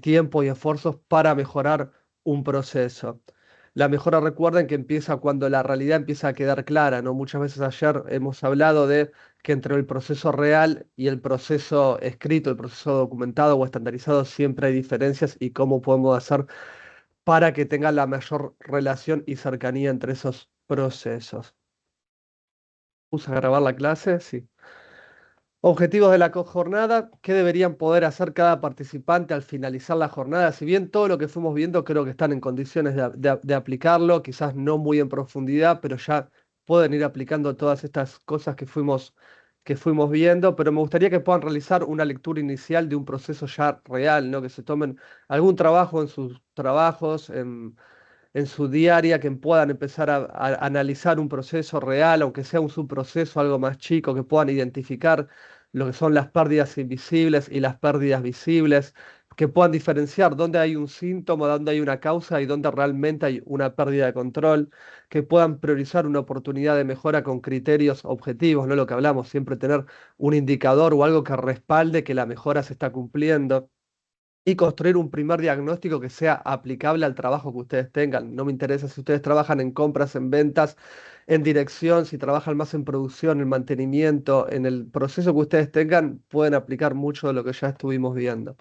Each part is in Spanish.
tiempo y esfuerzos para mejorar un proceso. La mejora, recuerden que empieza cuando la realidad empieza a quedar clara, ¿no? Muchas veces ayer hemos hablado de que entre el proceso real y el proceso escrito, el proceso documentado o estandarizado, siempre hay diferencias y cómo podemos hacer para que tenga la mayor relación y cercanía entre esos procesos. ¿Usa grabar la clase? Sí. Objetivos de la jornada, ¿qué deberían poder hacer cada participante al finalizar la jornada? Si bien todo lo que fuimos viendo creo que están en condiciones de aplicarlo, quizás no muy en profundidad, pero ya pueden ir aplicando todas estas cosas que fuimos viendo, pero me gustaría que puedan realizar una lectura inicial de un proceso ya real, ¿no? Que se tomen algún trabajo en sus trabajos, en su diaria, que puedan empezar a analizar un proceso real, aunque sea un subproceso, algo más chico, que puedan identificar lo que son las pérdidas invisibles y las pérdidas visibles, que puedan diferenciar dónde hay un síntoma, dónde hay una causa y dónde realmente hay una pérdida de control, que puedan priorizar una oportunidad de mejora con criterios objetivos, no lo que hablamos, siempre tener un indicador o algo que respalde que la mejora se está cumpliendo y construir un primer diagnóstico que sea aplicable al trabajo que ustedes tengan. No me interesa si ustedes trabajan en compras, en ventas, en dirección, si trabajan más en producción, en mantenimiento, en el proceso que ustedes tengan, pueden aplicar mucho de lo que ya estuvimos viendo.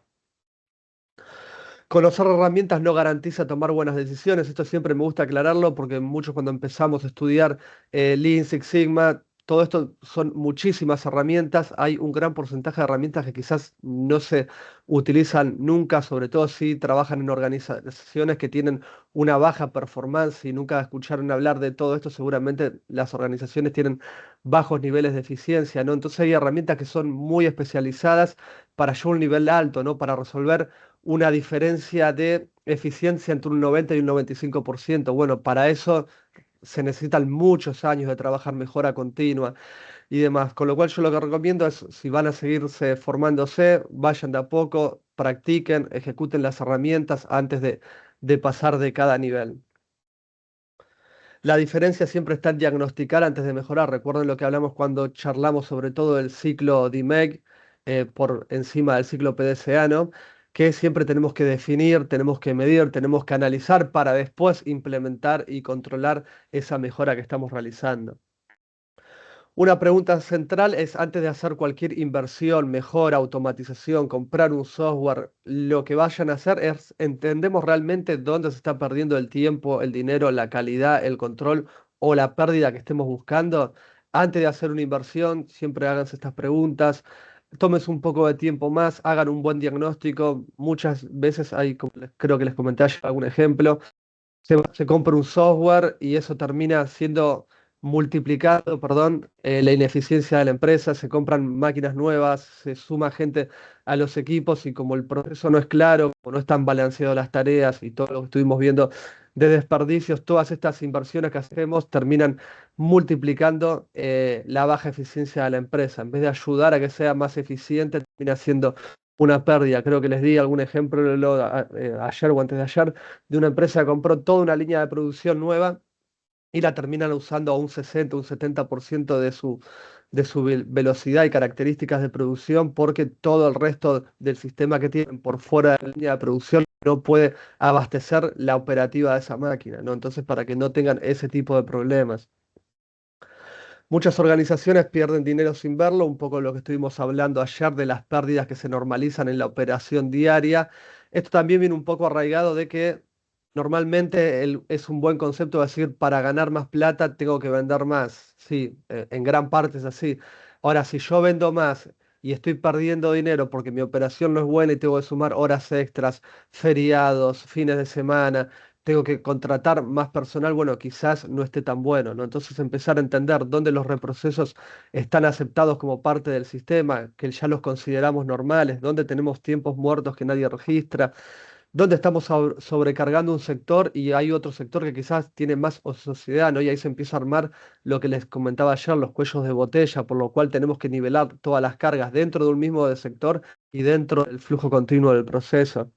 Conocer herramientas no garantiza tomar buenas decisiones. Esto siempre me gusta aclararlo porque muchos cuando empezamos a estudiar Lean Six Sigma, todo esto son muchísimas herramientas. Hay un gran porcentaje de herramientas que quizás no se utilizan nunca, sobre todo si trabajan en organizaciones que tienen una baja performance y nunca escucharon hablar de todo esto. Seguramente las organizaciones tienen bajos niveles de eficiencia, ¿no? Entonces hay herramientas que son muy especializadas para llevar un nivel alto, ¿no? Para resolver una diferencia de eficiencia entre un 90 y un 95%. Bueno, para eso se necesitan muchos años de trabajar mejora continua y demás. Con lo cual yo lo que recomiendo es, si van a seguirse formándose, vayan de a poco, practiquen, ejecuten las herramientas antes de pasar de cada nivel. La diferencia siempre está en diagnosticar antes de mejorar. Recuerden lo que hablamos cuando charlamos sobre todo del ciclo DMEG por encima del ciclo PDCA, ¿no? Que siempre tenemos que definir, tenemos que medir, tenemos que analizar para después implementar y controlar esa mejora que estamos realizando. Una pregunta central es, antes de hacer cualquier inversión, mejora, automatización, comprar un software, lo que vayan a hacer es, ¿entendemos realmente dónde se está perdiendo el tiempo, el dinero, la calidad, el control o la pérdida que estemos buscando? Antes de hacer una inversión, siempre háganse estas preguntas. Tómense un poco de tiempo más, hagan un buen diagnóstico. Muchas veces hay, como creo que les comenté ayer algún ejemplo, se compra un software y eso termina siendo multiplicado, perdón, la ineficiencia de la empresa, se compran máquinas nuevas, se suma gente a los equipos y como el proceso no es claro, como no están balanceadas las tareas y todo lo que estuvimos viendo de desperdicios, todas estas inversiones que hacemos terminan multiplicando la baja eficiencia de la empresa. En vez de ayudar a que sea más eficiente, termina siendo una pérdida. Creo que les di algún ejemplo ayer o antes de ayer de una empresa que compró toda una línea de producción nueva y la terminan usando a un 60, un 70% de su velocidad y características de producción porque todo el resto del sistema que tienen por fuera de la línea de producción no puede abastecer la operativa de esa máquina, ¿no? Entonces, para que no tengan ese tipo de problemas. Muchas organizaciones pierden dinero sin verlo, un poco lo que estuvimos hablando ayer de las pérdidas que se normalizan en la operación diaria. Esto también viene un poco arraigado de que normalmente es un buen concepto decir, para ganar más plata tengo que vender más. Sí, en gran parte es así. Ahora, si yo vendo más y estoy perdiendo dinero porque mi operación no es buena y tengo que sumar horas extras, feriados, fines de semana, tengo que contratar más personal, bueno, quizás no esté tan bueno, ¿no? Entonces empezar a entender dónde los reprocesos están aceptados como parte del sistema, que ya los consideramos normales, dónde tenemos tiempos muertos que nadie registra, dónde estamos sobrecargando un sector y hay otro sector que quizás tiene más ociosidad, ¿no? Y ahí se empieza a armar lo que les comentaba ayer, los cuellos de botella, por lo cual tenemos que nivelar todas las cargas dentro de un mismo sector y dentro del flujo continuo del proceso.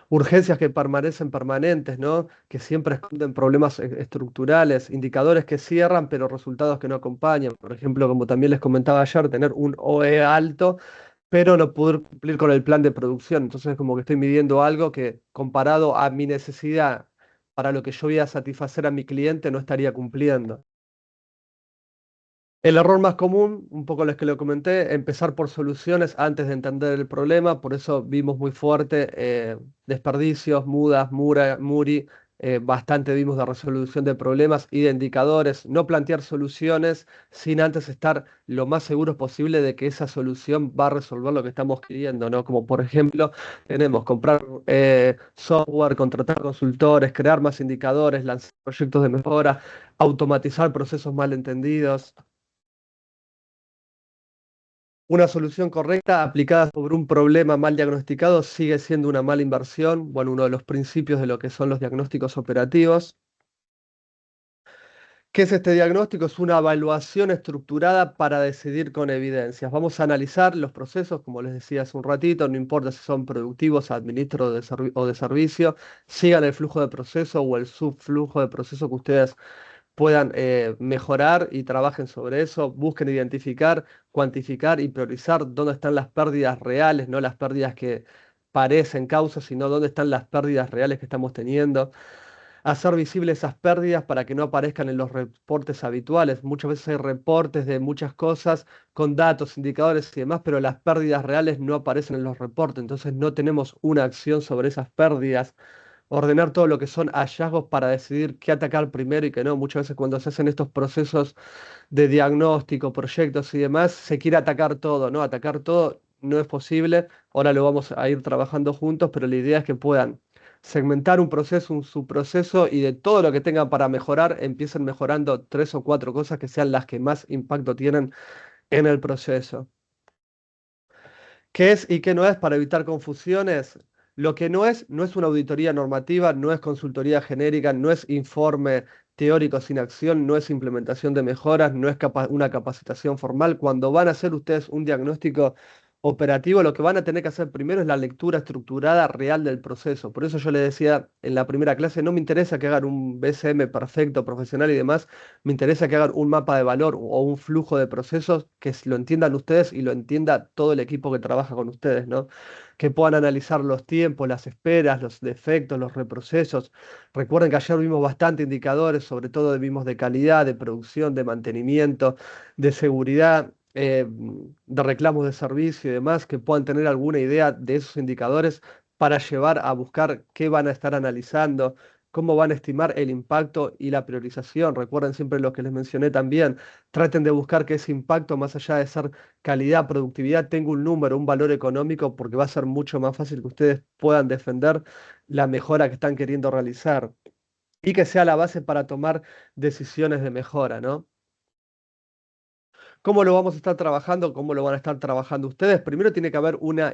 Urgencias que permanecen permanentes, ¿no? Que siempre esconden problemas estructurales, indicadores que cierran, pero resultados que no acompañan. Por ejemplo, como también les comentaba ayer, tener un OE alto pero no poder cumplir con el plan de producción. Entonces es como que estoy midiendo algo que comparado a mi necesidad para lo que yo voy a satisfacer a mi cliente no estaría cumpliendo. El error más común, un poco los que lo comenté, empezar por soluciones antes de entender el problema, por eso vimos muy fuerte desperdicios, mudas, muri, bastante vimos de resolución de problemas y de indicadores, no plantear soluciones sin antes estar lo más seguros posible de que esa solución va a resolver lo que estamos queriendo, ¿no? Como por ejemplo, tenemos comprar software, contratar consultores, crear más indicadores, lanzar proyectos de mejora, automatizar procesos mal entendidos. Una solución correcta aplicada sobre un problema mal diagnosticado sigue siendo una mala inversión. Bueno, uno de los principios de lo que son los diagnósticos operativos. ¿Qué es este diagnóstico? Es una evaluación estructurada para decidir con evidencias. Vamos a analizar los procesos, como les decía hace un ratito, no importa si son productivos, administro o de servicio, sigan el flujo de proceso o el subflujo de proceso que ustedes puedan mejorar y trabajen sobre eso, busquen identificar, cuantificar y priorizar dónde están las pérdidas reales, no las pérdidas que parecen causas, sino dónde están las pérdidas reales que estamos teniendo. Hacer visibles esas pérdidas para que no aparezcan en los reportes habituales. Muchas veces hay reportes de muchas cosas con datos, indicadores y demás, pero las pérdidas reales no aparecen en los reportes, entonces no tenemos una acción sobre esas pérdidas. Ordenar todo lo que son hallazgos para decidir qué atacar primero y qué no. Muchas veces cuando se hacen estos procesos de diagnóstico, proyectos y demás, se quiere atacar todo, ¿no? Atacar todo no es posible. Ahora lo vamos a ir trabajando juntos, pero la idea es que puedan segmentar un proceso, un subproceso y de todo lo que tengan para mejorar, empiecen mejorando tres o cuatro cosas que sean las que más impacto tienen en el proceso. ¿Qué es y qué no es para evitar confusiones? Lo que no es, no es una auditoría normativa, no es consultoría genérica, no es informe teórico sin acción, no es implementación de mejoras, no es una capacitación formal. Cuando van a hacer ustedes un diagnóstico operativo, lo que van a tener que hacer primero es la lectura estructurada real del proceso. Por eso yo les decía en la primera clase, no me interesa que hagan un BCM perfecto, profesional y demás, me interesa que hagan un mapa de valor o un flujo de procesos que lo entiendan ustedes y lo entienda todo el equipo que trabaja con ustedes, ¿no? Que puedan analizar los tiempos, las esperas, los defectos, los reprocesos. Recuerden que ayer vimos bastante indicadores, sobre todo vimos de calidad, de producción, de mantenimiento, de seguridad. De reclamos de servicio y demás, que puedan tener alguna idea de esos indicadores para llevar a buscar qué van a estar analizando, cómo van a estimar el impacto y la priorización. Recuerden siempre lo que les mencioné también. Traten de buscar que ese impacto, más allá de ser calidad, productividad, tenga un número, un valor económico, porque va a ser mucho más fácil que ustedes puedan defender la mejora que están queriendo realizar y que sea la base para tomar decisiones de mejora, ¿no? ¿Cómo lo vamos a estar trabajando? ¿Cómo lo van a estar trabajando ustedes? Primero tiene que haber una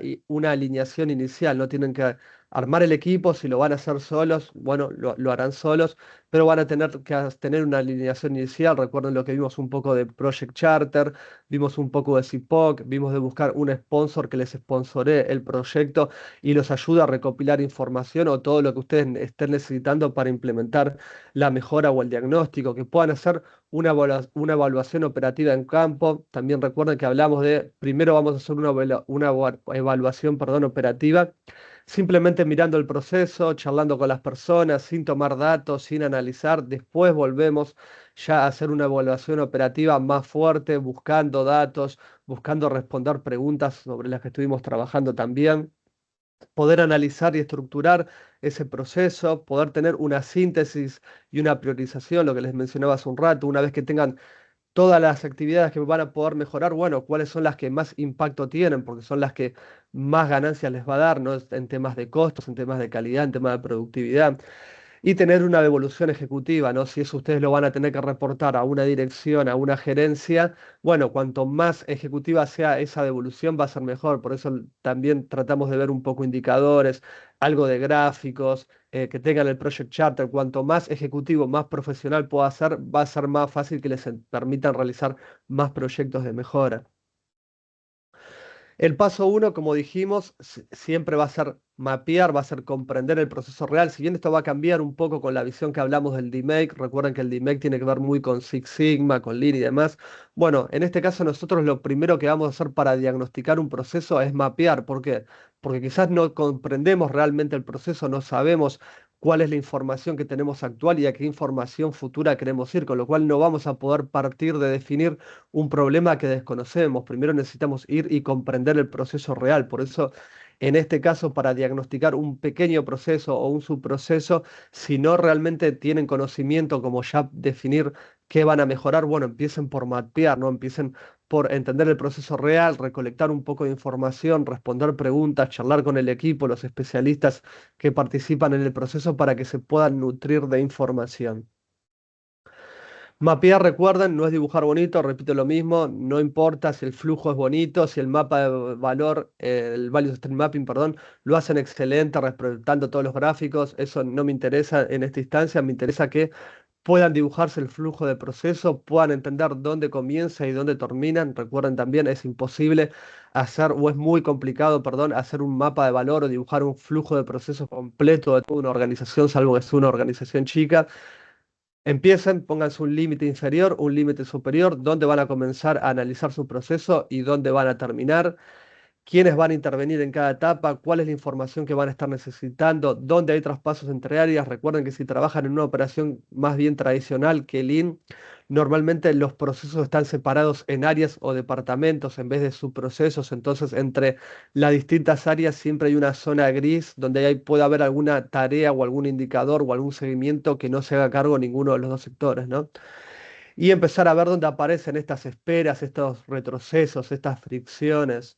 alineación inicial, no tienen que armar el equipo, si lo van a hacer solos, bueno, lo harán solos, pero van a tener que tener una alineación inicial. Recuerden lo que vimos un poco de Project Charter, vimos un poco de CIPOC, vimos de buscar un sponsor que les sponsoree el proyecto y los ayude a recopilar información o todo lo que ustedes estén necesitando para implementar la mejora o el diagnóstico, que puedan hacer una evaluación operativa en campo. También recuerden que hablamos de, primero vamos a hacer una evaluación, perdón, operativa, simplemente mirando el proceso, charlando con las personas, sin tomar datos, sin analizar. Después volvemos ya a hacer una evaluación operativa más fuerte, buscando datos, buscando responder preguntas sobre las que estuvimos trabajando también, poder analizar y estructurar ese proceso, poder tener una síntesis y una priorización, lo que les mencionaba hace un rato, una vez que tengan todas las actividades que van a poder mejorar, bueno, cuáles son las que más impacto tienen, porque son las que más ganancias les va a dar, ¿no? En temas de costos, en temas de calidad, en temas de productividad y tener una devolución ejecutiva, ¿no? Si eso ustedes lo van a tener que reportar a una dirección, a una gerencia, bueno, cuanto más ejecutiva sea esa devolución va a ser mejor. Por eso también tratamos de ver un poco indicadores, algo de gráficos, que tengan el Project Charter. Cuanto más ejecutivo, más profesional pueda ser, va a ser más fácil que les permitan realizar más proyectos de mejora. El paso uno, como dijimos, siempre va a ser mapear, va a ser comprender el proceso real. Si bien esto va a cambiar un poco con la visión que hablamos del DMake, recuerden que el DMake tiene que ver muy con Six Sigma, con Lean y demás. Bueno, en este caso nosotros lo primero que vamos a hacer para diagnosticar un proceso es mapear. ¿Por qué? Porque quizás no comprendemos realmente el proceso, no sabemos cuál es la información que tenemos actual y a qué información futura queremos ir, con lo cual no vamos a poder partir de definir un problema que desconocemos. Primero necesitamos ir y comprender el proceso real. Por eso, en este caso, para diagnosticar un pequeño proceso o un subproceso, si no realmente tienen conocimiento como ya definir qué van a mejorar, bueno, empiecen por mapear, ¿no? Empiecen por entender el proceso real, recolectar un poco de información, responder preguntas, charlar con el equipo, los especialistas que participan en el proceso para que se puedan nutrir de información. Mapear, recuerden, no es dibujar bonito, repito lo mismo, no importa si el flujo es bonito, si el mapa de valor, el Value Stream Mapping, perdón, lo hacen excelente, respetando todos los gráficos, eso no me interesa en esta instancia, me interesa que puedan dibujarse el flujo de proceso, puedan entender dónde comienza y dónde terminan. Recuerden también, es imposible hacer, o es muy complicado, perdón, hacer un mapa de valor o dibujar un flujo de proceso completo de toda una organización, salvo que sea una organización chica. Empiecen, pónganse un límite inferior, un límite superior, dónde van a comenzar a analizar su proceso y dónde van a terminar, quiénes van a intervenir en cada etapa, cuál es la información que van a estar necesitando, dónde hay traspasos entre áreas. Recuerden que si trabajan en una operación más bien tradicional que Lean, normalmente los procesos están separados en áreas o departamentos en vez de subprocesos. Entonces, entre las distintas áreas siempre hay una zona gris donde puede haber alguna tarea o algún indicador o algún seguimiento que no se haga cargo ninguno de los dos sectores, ¿no? Y empezar a ver dónde aparecen estas esperas, estos retrocesos, estas fricciones.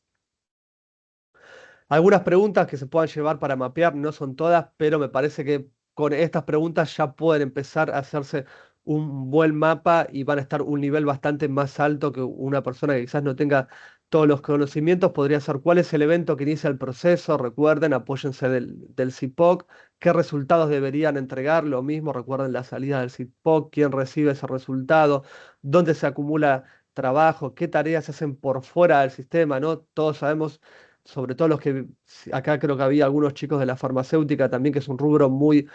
Algunas preguntas que se puedan llevar para mapear, no son todas, pero me parece que con estas preguntas ya pueden empezar a hacerse un buen mapa y van a estar un nivel bastante más alto que una persona que quizás no tenga todos los conocimientos. Podría ser cuál es el evento que inicia el proceso, recuerden, apóyense del CIPOC, qué resultados deberían entregar, lo mismo, recuerden la salida del CIPOC, quién recibe ese resultado, dónde se acumula trabajo, qué tareas se hacen por fuera del sistema, ¿no? Todos sabemos, sobre todo los que acá creo que había algunos chicos de la farmacéutica también, que es un rubro muy,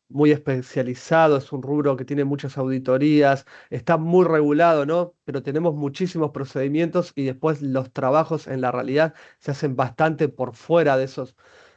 muy especializado, es un rubro que tiene muchas auditorías, está muy regulado, ¿no? Pero tenemos muchísimos procedimientos y después los trabajos en la realidad se hacen bastante por fuera de esos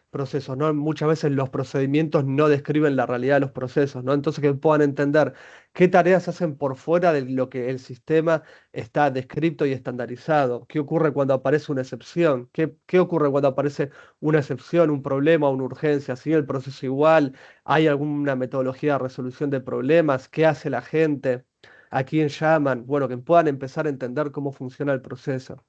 procesos, ¿no? Muchas veces los procedimientos no describen la realidad de los procesos, ¿no? Entonces que puedan entender qué tareas se hacen por fuera de lo que el sistema está descrito y estandarizado. ¿Qué ocurre cuando aparece una excepción? ¿Qué ocurre cuando aparece una excepción, un problema, una urgencia? ¿Sigue el proceso igual? ¿Hay alguna metodología de resolución de problemas? ¿Qué hace la gente? ¿A quién llaman? Bueno, que puedan empezar a entender cómo funciona el proceso.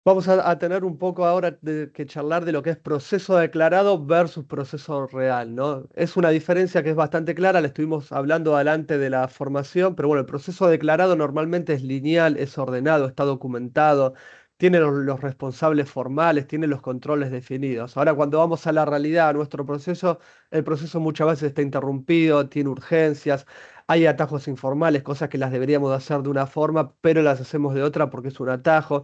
Vamos a tener un poco ahora que charlar de lo que es proceso declarado versus proceso real, ¿no? Es una diferencia que es bastante clara, la estuvimos hablando adelante de la formación, pero bueno, el proceso declarado normalmente es lineal, es ordenado, está documentado, tiene los responsables formales, tiene los controles definidos. Ahora, cuando vamos a la realidad, a nuestro proceso, el proceso muchas veces está interrumpido, tiene urgencias. Hay atajos informales, cosas que las deberíamos de hacer de una forma, pero las hacemos de otra porque es un atajo.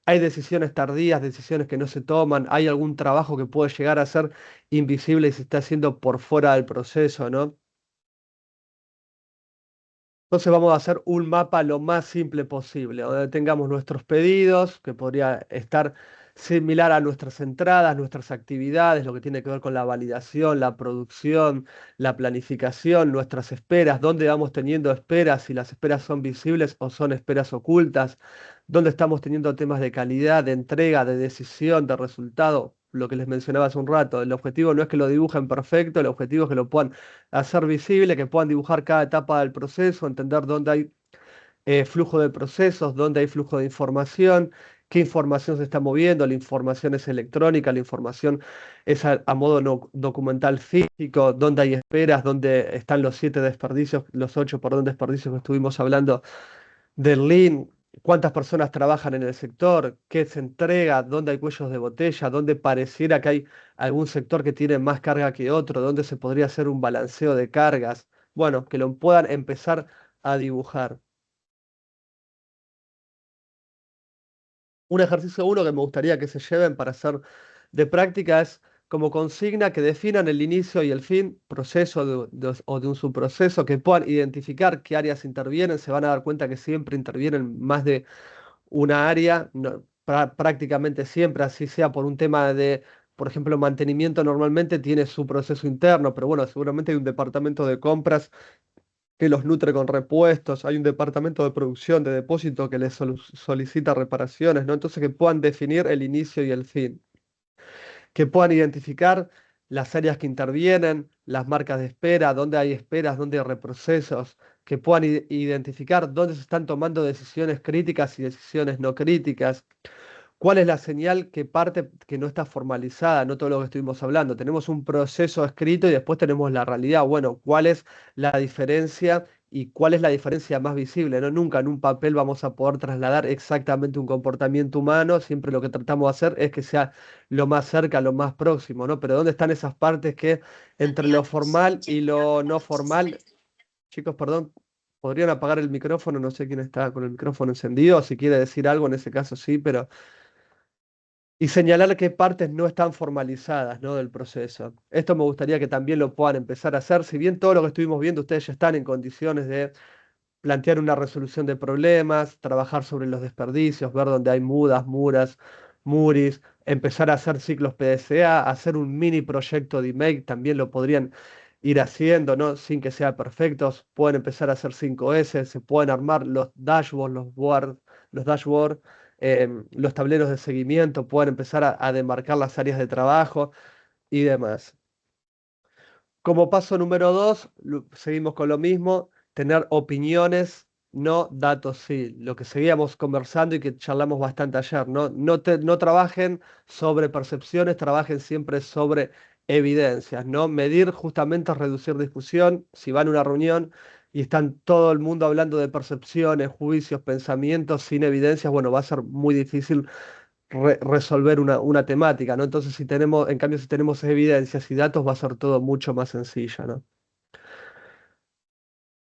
Hay decisiones tardías, decisiones que no se toman, hay algún trabajo que puede llegar a ser invisible y se está haciendo por fuera del proceso, ¿no? Entonces vamos a hacer un mapa lo más simple posible, donde tengamos nuestros pedidos, que podría estar similar a nuestras entradas, nuestras actividades, lo que tiene que ver con la validación, la producción, la planificación, nuestras esperas, dónde vamos teniendo esperas, si las esperas son visibles o son esperas ocultas, dónde estamos teniendo temas de calidad, de entrega, de decisión, de resultado. Lo que les mencionaba hace un rato, el objetivo no es que lo dibujen perfecto, el objetivo es que lo puedan hacer visible, que puedan dibujar cada etapa del proceso, entender dónde hay flujo de procesos, dónde hay flujo de información, qué información se está moviendo, la información es electrónica, la información es a modo documental físico, dónde hay esperas, dónde están los 7 desperdicios, los 8, perdón, desperdicios que estuvimos hablando del Lean, cuántas personas trabajan en el sector, qué se entrega, dónde hay cuellos de botella, dónde pareciera que hay algún sector que tiene más carga que otro, dónde se podría hacer un balanceo de cargas. Bueno, que lo puedan empezar a dibujar. Un ejercicio uno que me gustaría que se lleven para hacer de práctica es como consigna que definan el inicio y el fin, proceso o de un subproceso, que puedan identificar qué áreas intervienen, se van a dar cuenta que siempre intervienen más de una área, prácticamente siempre, así sea por un tema de, por ejemplo, mantenimiento normalmente tiene su proceso interno, pero bueno, seguramente hay un departamento de compras que los nutre con repuestos, hay un departamento de producción, de depósito que les solicita reparaciones, ¿no? Entonces que puedan definir el inicio y el fin, que puedan identificar las áreas que intervienen, las marcas de espera, dónde hay esperas, dónde hay reprocesos, que puedan identificar dónde se están tomando decisiones críticas y decisiones no críticas. ¿Cuál es la señal que parte que no está formalizada? No todo lo que estuvimos hablando. Tenemos un proceso escrito y después tenemos la realidad. Bueno, ¿cuál es la diferencia y cuál es la diferencia más visible? ¿No? Nunca en un papel vamos a poder trasladar exactamente un comportamiento humano. Siempre lo que tratamos de hacer es que sea lo más cerca, lo más próximo, ¿no? Pero ¿dónde están esas partes que entre lo formal y lo no formal? Chicos, perdón, podrían apagar el micrófono. No sé quién está con el micrófono encendido. Si quiere decir algo, en ese caso sí, pero y señalar qué partes no están formalizadas, ¿no? Del proceso. Esto me gustaría que también lo puedan empezar a hacer. Si bien todo lo que estuvimos viendo, ustedes ya están en condiciones de plantear una resolución de problemas, trabajar sobre los desperdicios, ver dónde hay mudas, muras, muris, empezar a hacer ciclos PDCA, hacer un mini proyecto de email, también lo podrían ir haciendo, ¿no? Sin que sea perfectos. Pueden empezar a hacer 5S, se pueden armar los dashboards, los dashboards, los tableros de seguimiento, pueden empezar a demarcar las áreas de trabajo y demás. Como paso número dos, seguimos con lo mismo, tener opiniones, no datos, sí. Lo que seguíamos conversando y que charlamos bastante ayer, ¿no? No trabajen sobre percepciones, trabajen siempre sobre evidencias, ¿no? Medir justamente es reducir discusión. Si van a una reunión y están todo el mundo hablando de percepciones, juicios, pensamientos sin evidencias, bueno, va a ser muy difícil resolver una temática, ¿no? Entonces, si tenemos, en cambio, si tenemos evidencias y datos, va a ser todo mucho más sencillo, ¿no?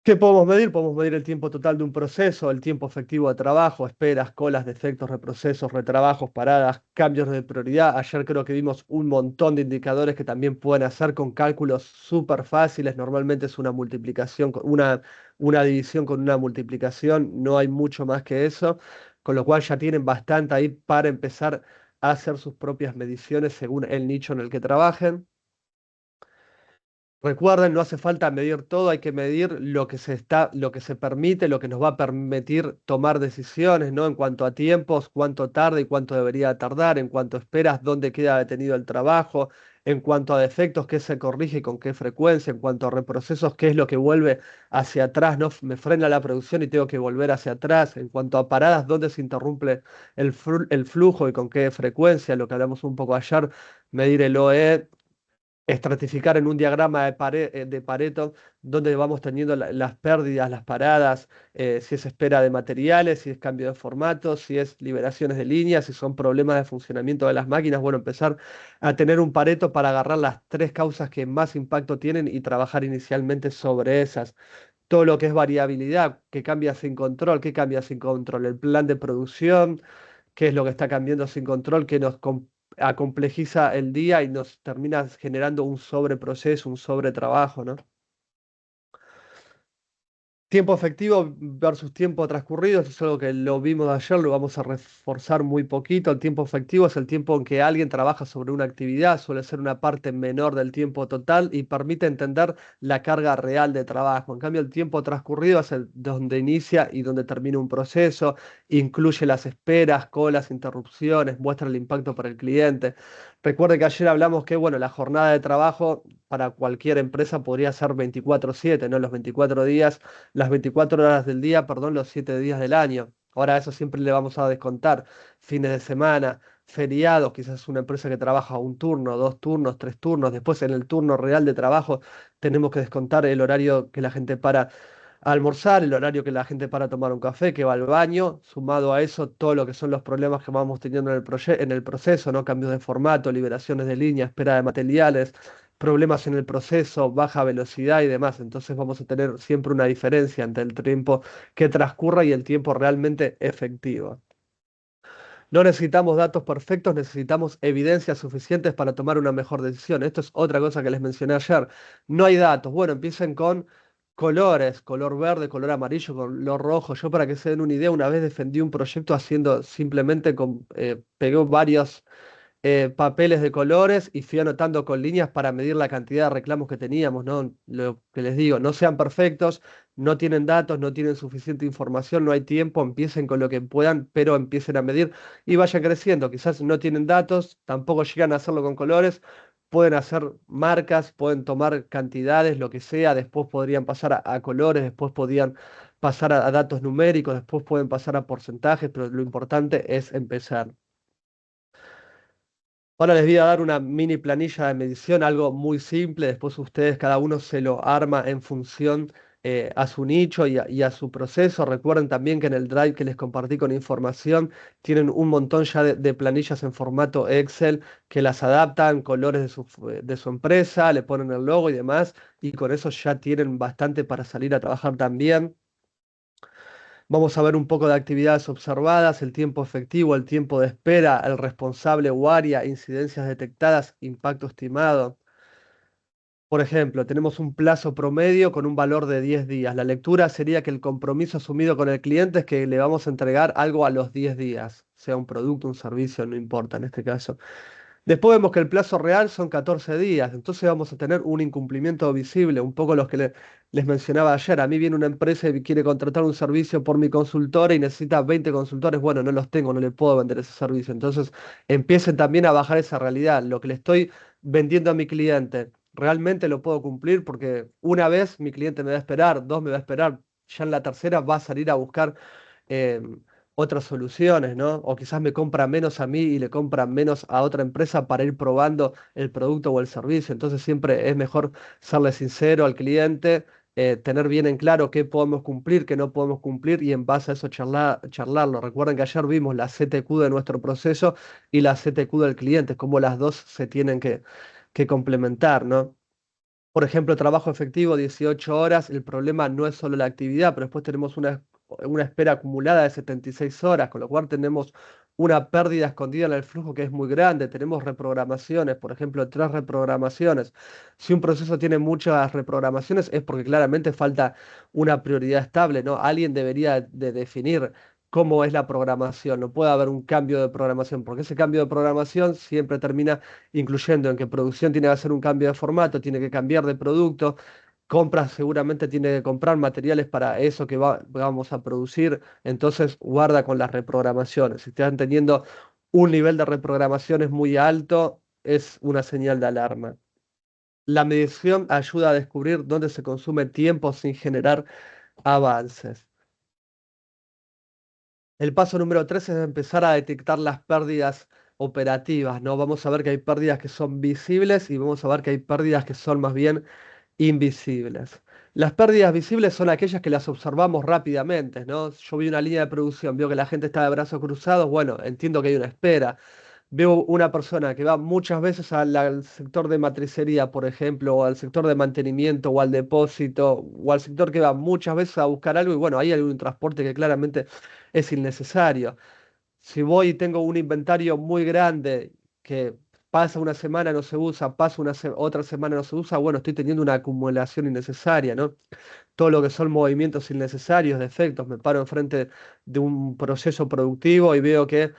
¿Qué podemos medir? Podemos medir el tiempo total de un proceso, el tiempo efectivo de trabajo, esperas, colas, defectos, reprocesos, retrabajos, paradas, cambios de prioridad. Ayer creo que vimos un montón de indicadores que también pueden hacer con cálculos súper fáciles. Normalmente es una multiplicación, una división con una multiplicación, no hay mucho más que eso, con lo cual ya tienen bastante ahí para empezar a hacer sus propias mediciones según el nicho en el que trabajen. Recuerden, no hace falta medir todo, hay que medir lo que se permite, lo que nos va a permitir tomar decisiones, ¿no? En cuanto a tiempos, cuánto tarda y cuánto debería tardar, en cuanto a esperas, dónde queda detenido el trabajo, en cuanto a defectos, qué se corrige y con qué frecuencia, en cuanto a reprocesos, qué es lo que vuelve hacia atrás, ¿no? Me frena la producción y tengo que volver hacia atrás, en cuanto a paradas, dónde se interrumpe el flujo y con qué frecuencia, lo que hablamos un poco ayer, medir el OE, estratificar en un diagrama de Pareto donde vamos teniendo las pérdidas, las paradas, si es espera de materiales, si es cambio de formato, si es liberaciones de líneas, si son problemas de funcionamiento de las máquinas. Bueno, empezar a tener un Pareto para agarrar las tres causas que más impacto tienen y trabajar inicialmente sobre esas. Todo lo que es variabilidad, qué cambia sin control, qué cambia sin control, el plan de producción, qué es lo que está cambiando sin control, que nos acomplejiza el día y nos termina generando un sobreproceso, un sobretrabajo, ¿no? Tiempo efectivo versus tiempo transcurrido, esto es algo que lo vimos ayer, lo vamos a reforzar muy poquito. El tiempo efectivo es el tiempo en que alguien trabaja sobre una actividad, suele ser una parte menor del tiempo total y permite entender la carga real de trabajo. En cambio, el tiempo transcurrido es el donde inicia y donde termina un proceso, incluye las esperas, colas, interrupciones, muestra el impacto para el cliente. Recuerde que ayer hablamos que, bueno, la jornada de trabajo para cualquier empresa podría ser 24/7, ¿no? Los 24 días, las 24 horas del día, perdón, los 7 días del año. Ahora a eso siempre le vamos a descontar fines de semana, feriados, quizás una empresa que trabaja un turno, dos turnos, tres turnos. Después en el turno real de trabajo tenemos que descontar el horario que la gente para a almorzar, el horario que la gente para tomar un café, que va al baño, sumado a eso todo lo que son los problemas que vamos teniendo en en el proceso, ¿no? Cambios de formato, liberaciones de línea, espera de materiales, problemas en el proceso, baja velocidad y demás. Entonces vamos a tener siempre una diferencia entre el tiempo que transcurra y el tiempo realmente efectivo. No necesitamos datos perfectos, necesitamos evidencias suficientes para tomar una mejor decisión. Esto es otra cosa que les mencioné ayer. No hay datos. Bueno, empiecen con colores, color verde, color amarillo, color rojo. Yo para que se den una idea, una vez defendí un proyecto haciendo simplemente pegué varios papeles de colores y fui anotando con líneas para medir la cantidad de reclamos que teníamos, ¿no? Lo que les digo, no sean perfectos, no tienen datos, no tienen suficiente información, no hay tiempo, empiecen con lo que puedan, pero empiecen a medir y vayan creciendo. Quizás no tienen datos, tampoco llegan a hacerlo con colores. Pueden hacer marcas, pueden tomar cantidades, lo que sea, después podrían pasar a colores, después podrían pasar a datos numéricos, después pueden pasar a porcentajes, pero lo importante es empezar. Ahora les voy a dar una mini planilla de medición, algo muy simple. Después ustedes, cada uno se lo arma en función a su nicho y a su proceso. Recuerden también que en el Drive que les compartí con información tienen un montón ya de planillas en formato Excel que las adaptan, colores de su empresa, le ponen el logo y demás. Y con eso ya tienen bastante para salir a trabajar también. Vamos a ver un poco de actividades observadas, el tiempo efectivo, el tiempo de espera, el responsable o área, incidencias detectadas, impacto estimado. Por ejemplo, tenemos un plazo promedio con un valor de 10 días. La lectura sería que el compromiso asumido con el cliente es que le vamos a entregar algo a los 10 días, sea un producto, un servicio, no importa en este caso. Después vemos que el plazo real son 14 días, entonces vamos a tener un incumplimiento visible, un poco los que les mencionaba ayer. A mí viene una empresa y quiere contratar un servicio por mi consultora y necesita 20 consultores. Bueno, no los tengo, no le puedo vender ese servicio. Entonces empiecen también a bajar esa realidad. Lo que le estoy vendiendo a mi cliente, realmente lo puedo cumplir porque una vez mi cliente me va a esperar, dos me va a esperar, ya en la tercera va a salir a buscar eh, otras soluciones, ¿no? O quizás me compra menos a mí y le compra menos a otra empresa para ir probando el producto o el servicio. Entonces siempre es mejor serle sincero al cliente, tener bien en claro qué podemos cumplir, qué no podemos cumplir y en base a eso charlarlo. Recuerden que ayer vimos la CTQ de nuestro proceso y la CTQ del cliente, cómo las dos se tienen que complementar, ¿no? Por ejemplo, trabajo efectivo, 18 horas. El problema no es solo la actividad, pero después tenemos una espera acumulada de 76 horas, con lo cual tenemos una pérdida escondida en el flujo que es muy grande. Tenemos reprogramaciones, por ejemplo, 3 reprogramaciones. Si un proceso tiene muchas reprogramaciones es porque claramente falta una prioridad estable, ¿no? Alguien debería de definir cómo es la programación. No puede haber un cambio de programación, porque ese cambio de programación siempre termina incluyendo en que producción tiene que hacer un cambio de formato, tiene que cambiar de producto, compras seguramente tiene que comprar materiales para eso que vamos a producir, entonces guarda con las reprogramaciones. Si están teniendo un nivel de reprogramaciones muy alto, es una señal de alarma. La medición ayuda a descubrir dónde se consume tiempo sin generar avances. El paso número 3 es empezar a detectar las pérdidas operativas, ¿no? Vamos a ver que hay pérdidas que son visibles y vamos a ver que hay pérdidas que son más bien invisibles. Las pérdidas visibles son aquellas que las observamos rápidamente, ¿no? Yo vi una línea de producción, veo que la gente está de brazos cruzados, bueno, entiendo que hay una espera. Veo una persona que va muchas veces al sector de matricería, por ejemplo, o al sector de mantenimiento, o al depósito, o al sector que va muchas veces a buscar algo, y bueno, ahí hay un transporte que claramente es innecesario. Si voy y tengo un inventario muy grande que pasa una semana no se usa, pasa otra semana no se usa, bueno, estoy teniendo una acumulación innecesaria, ¿no? Todo lo que son movimientos innecesarios, defectos, me paro enfrente de un proceso productivo y veo que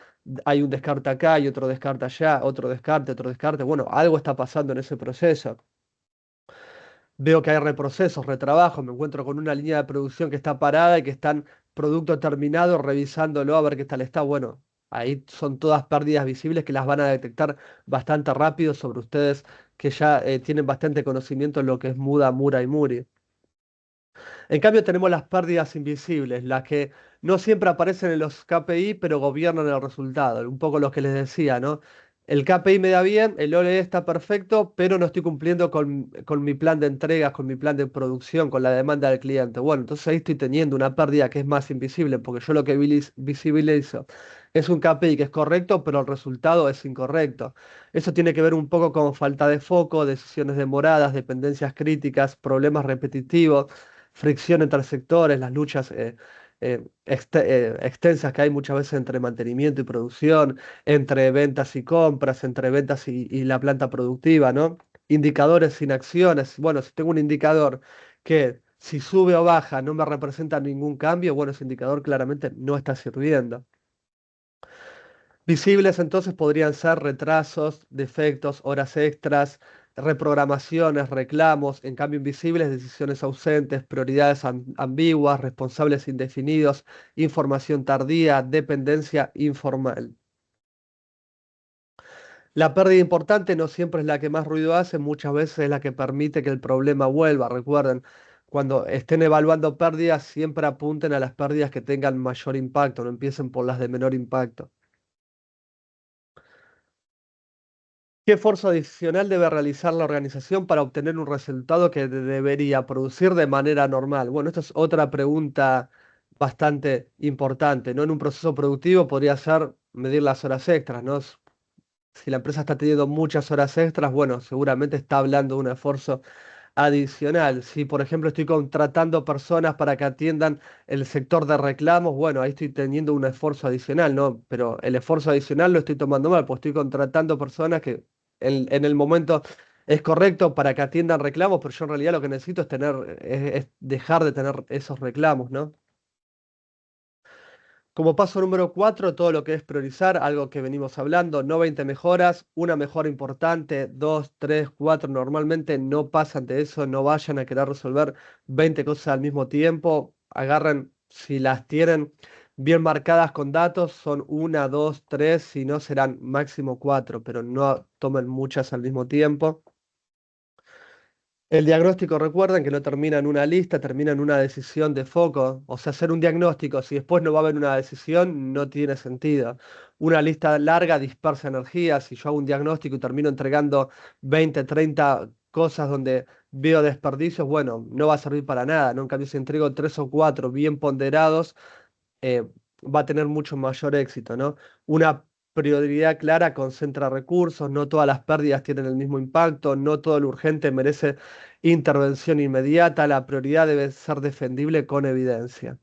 hay un descarte acá y otro descarte allá, otro descarte, bueno, algo está pasando en ese proceso. Veo que hay reprocesos, retrabajos, me encuentro con una línea de producción que está parada y que están producto terminado, revisándolo a ver qué tal está. Bueno, ahí son todas pérdidas visibles que las van a detectar bastante rápido sobre ustedes que ya tienen bastante conocimiento en lo que es muda, mura y muri. En cambio, tenemos las pérdidas invisibles, las que no siempre aparecen en los KPI, pero gobiernan el resultado. Un poco lo que les decía, ¿no? El KPI me da bien, el OLE está perfecto, pero no estoy cumpliendo con mi plan de entregas, con mi plan de producción, con la demanda del cliente. Bueno, entonces ahí estoy teniendo una pérdida que es más invisible, porque yo lo que visibilizo es un KPI que es correcto, pero el resultado es incorrecto. Eso tiene que ver un poco con falta de foco, decisiones demoradas, dependencias críticas, problemas repetitivos, fricción entre sectores, las luchas extensas que hay muchas veces entre mantenimiento y producción, entre ventas y compras, entre ventas y la planta productiva, ¿no? Indicadores sin acciones. Bueno, si tengo un indicador que si sube o baja no me representa ningún cambio, bueno, ese indicador claramente no está sirviendo. Visibles entonces podrían ser retrasos, defectos, horas extras, reprogramaciones, reclamos, en cambio invisibles, decisiones ausentes, prioridades ambiguas, responsables indefinidos, información tardía, dependencia informal. La pérdida importante no siempre es la que más ruido hace, muchas veces es la que permite que el problema vuelva. Recuerden, cuando estén evaluando pérdidas, siempre apunten a las pérdidas que tengan mayor impacto, no empiecen por las de menor impacto. ¿Qué esfuerzo adicional debe realizar la organización para obtener un resultado que debería producir de manera normal? Bueno, esta es otra pregunta bastante importante, ¿no? En un proceso productivo podría ser medir las horas extras, ¿no? Si la empresa está teniendo muchas horas extras, bueno, seguramente está hablando de un esfuerzo adicional. Si, por ejemplo, estoy contratando personas para que atiendan el sector de reclamos, bueno, ahí estoy teniendo un esfuerzo adicional, ¿no? Pero el esfuerzo adicional lo estoy tomando mal, pues estoy contratando personas que en el momento es correcto para que atiendan reclamos, pero yo en realidad lo que necesito es es dejar de tener esos reclamos, ¿no? Como paso número 4, todo lo que es priorizar, algo que venimos hablando, no 20 mejoras, una mejora importante, 2, 3, 4, normalmente no pasan de eso, no vayan a querer resolver 20 cosas al mismo tiempo, agarren, si las tienen bien marcadas con datos, son una, dos, tres, si no serán máximo 4, pero no tomen muchas al mismo tiempo. El diagnóstico, recuerden que no termina en una lista, termina en una decisión de foco. O sea, hacer un diagnóstico, si después no va a haber una decisión, no tiene sentido. Una lista larga dispersa energía. Si yo hago un diagnóstico y termino entregando 20, 30 cosas donde veo desperdicios, bueno, no va a servir para nada, ¿no? En cambio, si entrego 3 o 4 bien ponderados, eh, va a tener mucho mayor éxito, ¿no? Una prioridad clara concentra recursos, no todas las pérdidas tienen el mismo impacto, no todo lo urgente merece intervención inmediata, la prioridad debe ser defendible con evidencia.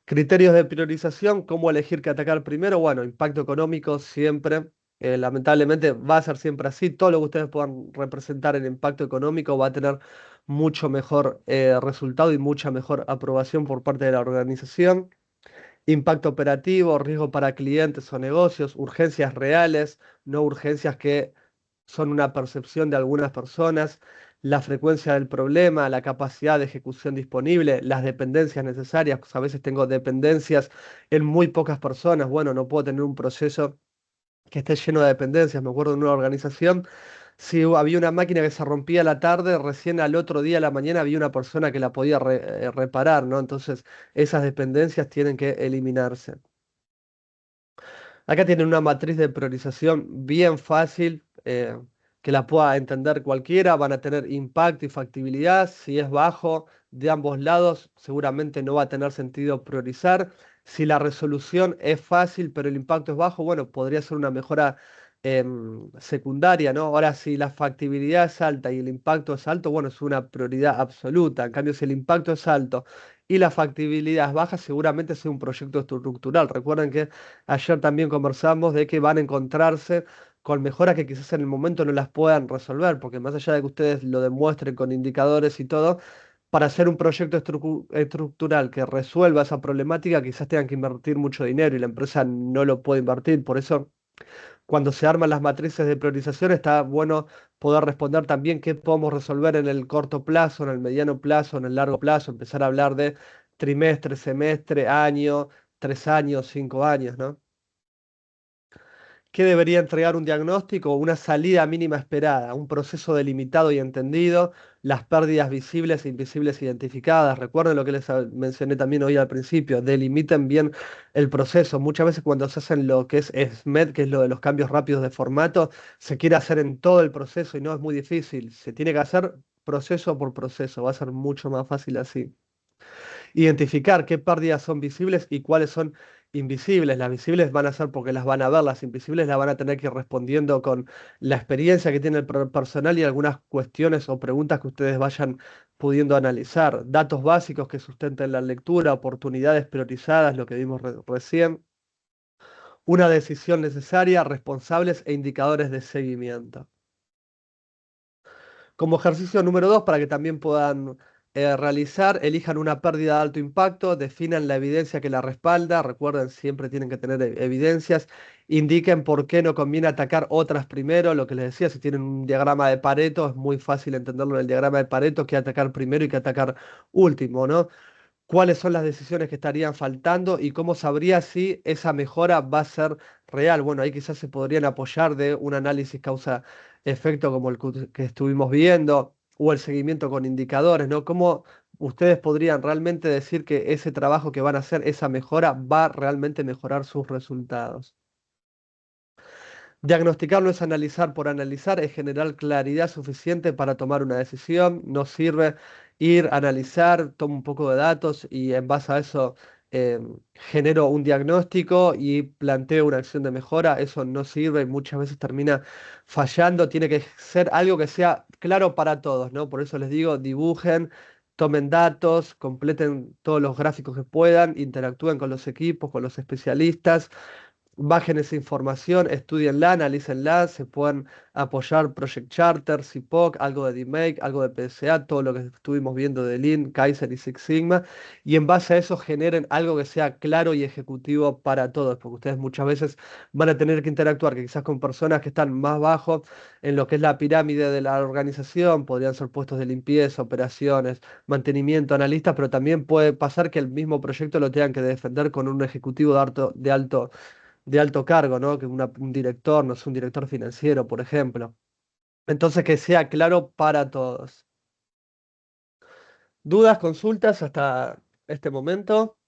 Criterios de priorización, ¿cómo elegir qué atacar primero? Bueno, impacto económico siempre, lamentablemente va a ser siempre así. Todo lo que ustedes puedan representar en impacto económico va a tener mucho mejor resultado y mucha mejor aprobación por parte de la organización. Impacto operativo, riesgo para clientes o negocios, urgencias reales, no urgencias que son una percepción de algunas personas, la frecuencia del problema, la capacidad de ejecución disponible, las dependencias necesarias. Pues a veces tengo dependencias en muy pocas personas. Bueno, no puedo tener un proceso que esté lleno de dependencias. Me acuerdo de una organización, si había una máquina que se rompía a la tarde, recién al otro día a la mañana había una persona que la podía reparar, ¿no? Entonces, esas dependencias tienen que eliminarse. Acá tienen una matriz de priorización bien fácil, que la pueda entender cualquiera. Van a tener impacto y factibilidad. Si es bajo de ambos lados, seguramente no va a tener sentido priorizar. Si la resolución es fácil, pero el impacto es bajo, bueno, podría ser una mejora secundaria, ¿no? Ahora, si la factibilidad es alta y el impacto es alto, bueno, es una prioridad absoluta. En cambio, si el impacto es alto y la factibilidad es baja, seguramente sea un proyecto estructural. Recuerden que ayer también conversamos de que van a encontrarse con mejoras que quizás en el momento no las puedan resolver, porque más allá de que ustedes lo demuestren con indicadores y todo, para hacer un proyecto estructural que resuelva esa problemática, quizás tengan que invertir mucho dinero y la empresa no lo puede invertir. Por eso, cuando se arman las matrices de priorización, está bueno poder responder también qué podemos resolver en el corto plazo, en el mediano plazo, en el largo plazo, empezar a hablar de trimestre, semestre, año, 3 años, 5 años, ¿no? ¿Qué debería entregar un diagnóstico? Una salida mínima esperada, un proceso delimitado y entendido, las pérdidas visibles e invisibles identificadas. Recuerden lo que les mencioné también hoy al principio, delimiten bien el proceso. Muchas veces cuando se hacen lo que es SMED, que es lo de los cambios rápidos de formato, se quiere hacer en todo el proceso y no es muy difícil. Se tiene que hacer proceso por proceso, va a ser mucho más fácil así. Identificar qué pérdidas son visibles y cuáles son invisibles. Las visibles van a ser porque las van a ver, las invisibles las van a tener que ir respondiendo con la experiencia que tiene el personal y algunas cuestiones o preguntas que ustedes vayan pudiendo analizar. Datos básicos que sustenten la lectura, oportunidades priorizadas, lo que vimos recién, una decisión necesaria, responsables e indicadores de seguimiento. Como ejercicio número 2, para que también puedan realizar, elijan una pérdida de alto impacto, definan la evidencia que la respalda, recuerden, siempre tienen que tener evidencias, indiquen por qué no conviene atacar otras primero, lo que les decía, si tienen un diagrama de Pareto, es muy fácil entenderlo en el diagrama de Pareto, que atacar primero y que atacar último, ¿no? Cuáles son las decisiones que estarían faltando y cómo sabría si esa mejora va a ser real. Bueno, ahí quizás se podrían apoyar de un análisis causa-efecto como el que estuvimos viendo o el seguimiento con indicadores, ¿no? ¿Cómo ustedes podrían realmente decir que ese trabajo que van a hacer, esa mejora, va a realmente mejorar sus resultados? Diagnosticar no es analizar por analizar, es generar claridad suficiente para tomar una decisión. No sirve ir a analizar, tomo un poco de datos y en base a eso genero un diagnóstico y planteo una acción de mejora. Eso no sirve y muchas veces termina fallando. Tiene que ser algo que sea claro para todos, ¿no? Por eso les digo, dibujen, tomen datos, completen todos los gráficos que puedan, interactúen con los equipos, con los especialistas. Bajen esa información, estudienla, analícenla, se pueden apoyar Project Charter, CIPOC, algo de DMake, algo de PSA, todo lo que estuvimos viendo de Lean, Kaizen y Six Sigma, y en base a eso generen algo que sea claro y ejecutivo para todos, porque ustedes muchas veces van a tener que interactuar que quizás con personas que están más bajo en lo que es la pirámide de la organización, podrían ser puestos de limpieza, operaciones, mantenimiento, analistas, pero también puede pasar que el mismo proyecto lo tengan que defender con un ejecutivo de alto cargo, ¿no? Que un director, no es un director financiero, por ejemplo. Entonces, que sea claro para todos. ¿Dudas, consultas hasta este momento?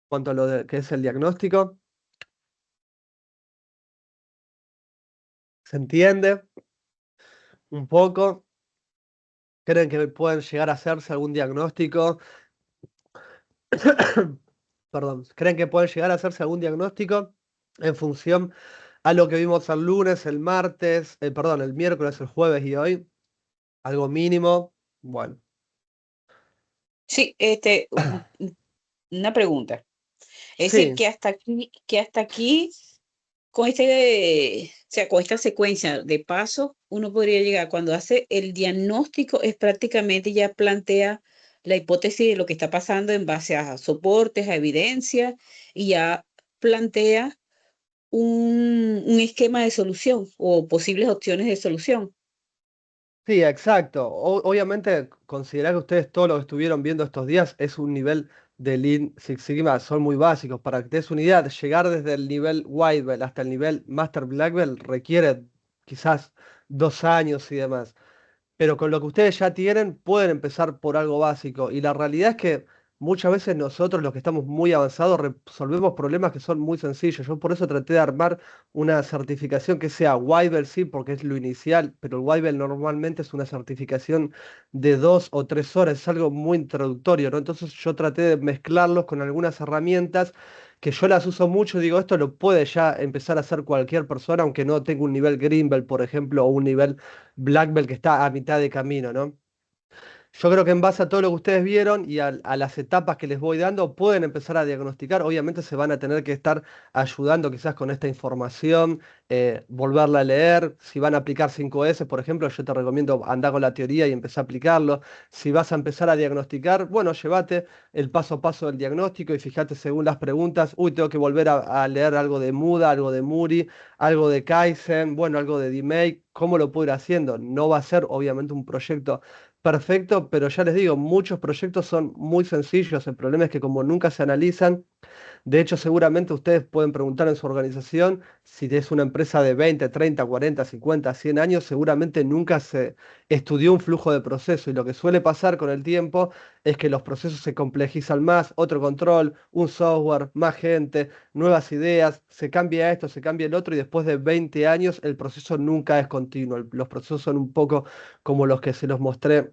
Cuanto a lo que es el diagnóstico, ¿se entiende un poco? ¿Creen que pueden llegar a hacerse algún diagnóstico? Perdón, ¿creen que pueden llegar a hacerse algún diagnóstico en función a lo que vimos el lunes, el martes, perdón, el miércoles, el jueves y hoy? Algo mínimo. Bueno, Sí, una pregunta. Es decir, sí. que hasta aquí, con o sea, con esta secuencia de pasos, uno podría llegar, cuando hace el diagnóstico, es prácticamente ya plantea la hipótesis de lo que está pasando en base a soportes, a evidencia, y ya plantea un esquema de solución o posibles opciones de solución. Sí, exacto. Obviamente, considerar que ustedes todo lo que estuvieron viendo estos días es un nivel de Lean Six Sigma, son muy básicos. Para que te des una idea, llegar desde el nivel White Belt hasta el nivel Master Black Belt requiere quizás 2 años y demás, pero con lo que ustedes ya tienen pueden empezar por algo básico. Y la realidad es que muchas veces nosotros, los que estamos muy avanzados, resolvemos problemas que son muy sencillos. Yo por eso traté de armar una certificación que sea Wyvern, sí, porque es lo inicial, pero el Wyvern normalmente es una certificación de 2 o 3 horas, es algo muy introductorio, ¿no? Entonces yo traté de mezclarlos con algunas herramientas que yo las uso mucho, digo, esto lo puede ya empezar a hacer cualquier persona, aunque no tenga un nivel Greenbelt, por ejemplo, o un nivel Black Belt que está a mitad de camino, ¿no? Yo creo que en base a todo lo que ustedes vieron y a las etapas que les voy dando, pueden empezar a diagnosticar. Obviamente se van a tener que estar ayudando quizás con esta información, volverla a leer. Si van a aplicar 5S, por ejemplo, yo te recomiendo andar con la teoría y empezar a aplicarlo. Si vas a empezar a diagnosticar, bueno, llévate el paso a paso del diagnóstico y fíjate según las preguntas, uy, tengo que volver a leer algo de Muda, algo de Muri, algo de Kaizen, bueno, algo de DMake. ¿Cómo lo puedo ir haciendo? No va a ser obviamente un proyecto perfecto, pero ya les digo, muchos proyectos son muy sencillos. El problema es que como nunca se analizan, de hecho seguramente ustedes pueden preguntar en su organización si es una empresa de 20, 30, 40, 50, 100 años, seguramente nunca se estudió un flujo de proceso y lo que suele pasar con el tiempo es que los procesos se complejizan más, otro control, un software, más gente, nuevas ideas, se cambia esto, se cambia el otro y después de 20 años el proceso nunca es continuo. Los procesos son un poco como los que se los mostré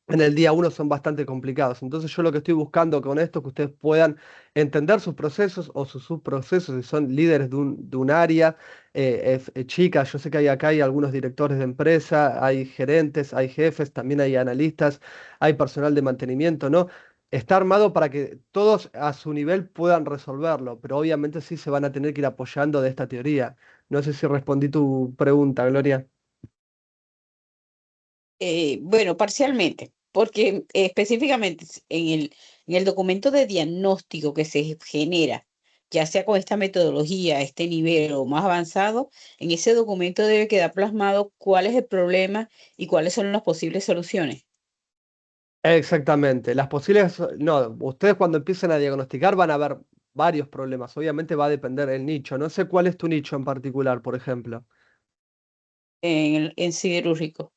en el día uno son bastante complicados. Entonces yo lo que estoy buscando con esto es que ustedes puedan entender sus procesos o sus subprocesos, si son líderes de un área, chicas, yo sé que hay acá hay algunos directores de empresa, hay gerentes, hay jefes, también hay analistas, hay personal de mantenimiento, ¿no? Está armado para que todos a su nivel puedan resolverlo, pero obviamente sí se van a tener que ir apoyando de esta teoría. No sé si respondí tu pregunta, Gloria. Bueno, parcialmente, porque específicamente en el documento de diagnóstico que se genera, ya sea con esta metodología, este nivel o más avanzado, en ese documento debe quedar plasmado cuál es el problema y cuáles son las posibles soluciones. Exactamente. Las posibles, no, ustedes cuando empiecen a diagnosticar van a ver varios problemas. Obviamente va a depender el nicho. No sé cuál es tu nicho en particular, por ejemplo. En siderúrgico.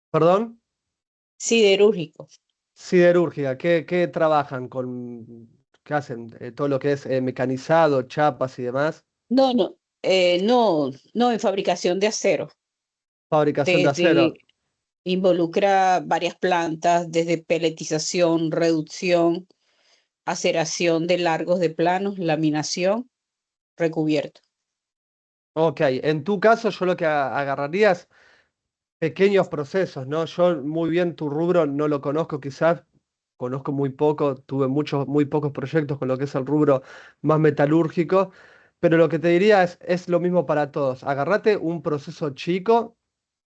¿Perdón? Siderúrgico. Siderúrgica. ¿Qué trabajan con, qué hacen? Todo lo que es mecanizado, chapas y demás. No, no, no en fabricación de acero. Fabricación de Desde acero. involucra varias plantas, desde peletización, reducción, aceración de largos de planos, laminación, recubierto. Ok, en tu caso yo lo que agarraría es pequeños procesos, ¿no? Yo muy bien tu rubro no lo conozco quizás, conozco muy poco, tuve muchos, muy pocos proyectos con lo que es el rubro más metalúrgico, pero lo que te diría es lo mismo para todos. Agarrate un proceso chico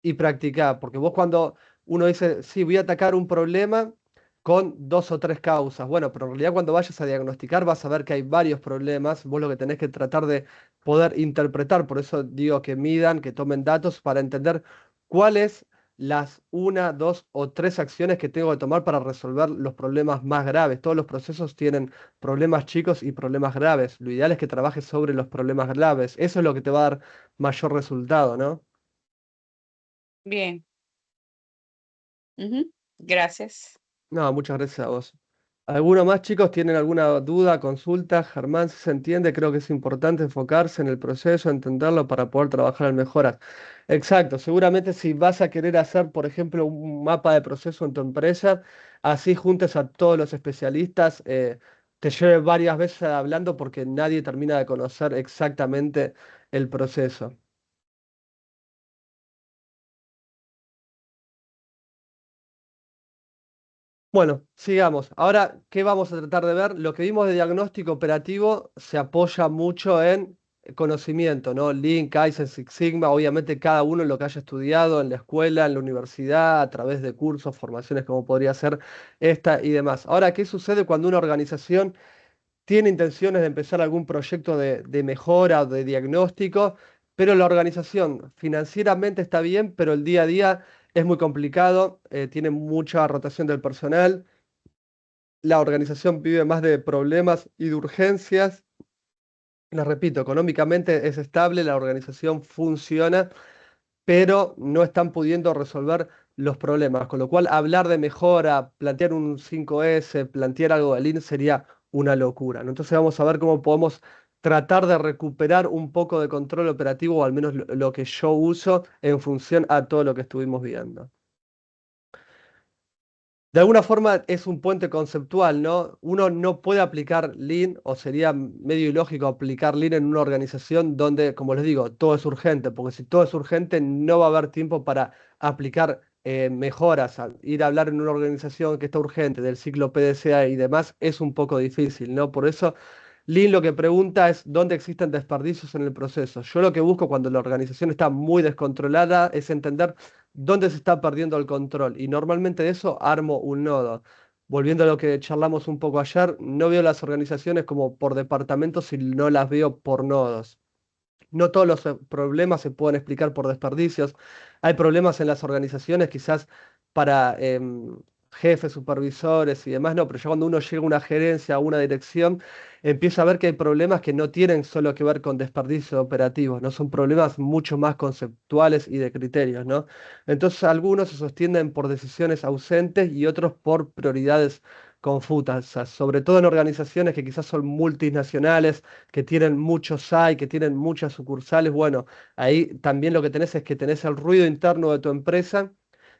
y practicá, porque vos cuando uno dice, sí, voy a atacar un problema con dos o tres causas, bueno, pero en realidad cuando vayas a diagnosticar vas a ver que hay varios problemas, vos lo que tenés que tratar de poder interpretar, por eso digo que midan, que tomen datos para entender cuáles las una, dos o tres acciones que tengo que tomar para resolver los problemas más graves. Todos los procesos tienen problemas chicos y problemas graves. Lo ideal es que trabajes sobre los problemas graves. Eso es lo que te va a dar mayor resultado, ¿no? Bien, ujú, gracias. No, muchas gracias a vos. ¿Alguno más, chicos? ¿Tienen alguna duda, consulta? Germán, si se entiende, creo que es importante enfocarse en el proceso, entenderlo para poder trabajar en mejoras. Exacto, seguramente si vas a querer hacer, por ejemplo, un mapa de proceso en tu empresa, así juntes a todos los especialistas, te lleve varias veces hablando porque nadie termina de conocer exactamente el proceso. Bueno, sigamos. Ahora, ¿qué vamos a tratar de ver? Lo que vimos de diagnóstico operativo se apoya mucho en conocimiento, ¿no? Lean, Kaizen, Six Sigma, obviamente cada uno en lo que haya estudiado en la escuela, en la universidad, a través de cursos, formaciones como podría ser esta y demás. Ahora, ¿qué sucede cuando una organización tiene intenciones de empezar algún proyecto de mejora o de diagnóstico, pero la organización financieramente está bien, pero el día a día es muy complicado, tiene mucha rotación del personal, la organización vive más de problemas y de urgencias. Les repito, económicamente es estable, la organización funciona, pero no están pudiendo resolver los problemas, con lo cual hablar de mejora, plantear un 5S, plantear algo de Lean sería una locura, ¿no? Entonces vamos a ver cómo podemos tratar de recuperar un poco de control operativo, o al menos lo que yo uso en función a todo lo que estuvimos viendo. De alguna forma es un puente conceptual, ¿no? Uno no puede aplicar Lean, o sería medio ilógico aplicar Lean en una organización donde, como les digo, todo es urgente, porque si todo es urgente no va a haber tiempo para aplicar mejoras. Ir a hablar en una organización que está urgente del ciclo PDCA y demás es un poco difícil, ¿no? Por eso Lean lo que pregunta es dónde existen desperdicios en el proceso. Yo lo que busco cuando la organización está muy descontrolada es entender dónde se está perdiendo el control. Y normalmente de eso armo un nodo. Volviendo a lo que charlamos un poco ayer, no veo las organizaciones como por departamentos, sino las veo por nodos. No todos los problemas se pueden explicar por desperdicios. Hay problemas en las organizaciones, quizás para jefes, supervisores y demás, no, pero ya cuando uno llega a una gerencia, a una dirección, empieza a ver que hay problemas que no tienen solo que ver con desperdicios operativos, no son problemas mucho más conceptuales y de criterios, ¿no? Entonces algunos se sostienen por decisiones ausentes y otros por prioridades confusas, sobre todo en organizaciones que quizás son multinacionales que tienen muchos SAI, que tienen muchas sucursales, bueno, ahí también lo que tenés es que tenés el ruido interno de tu empresa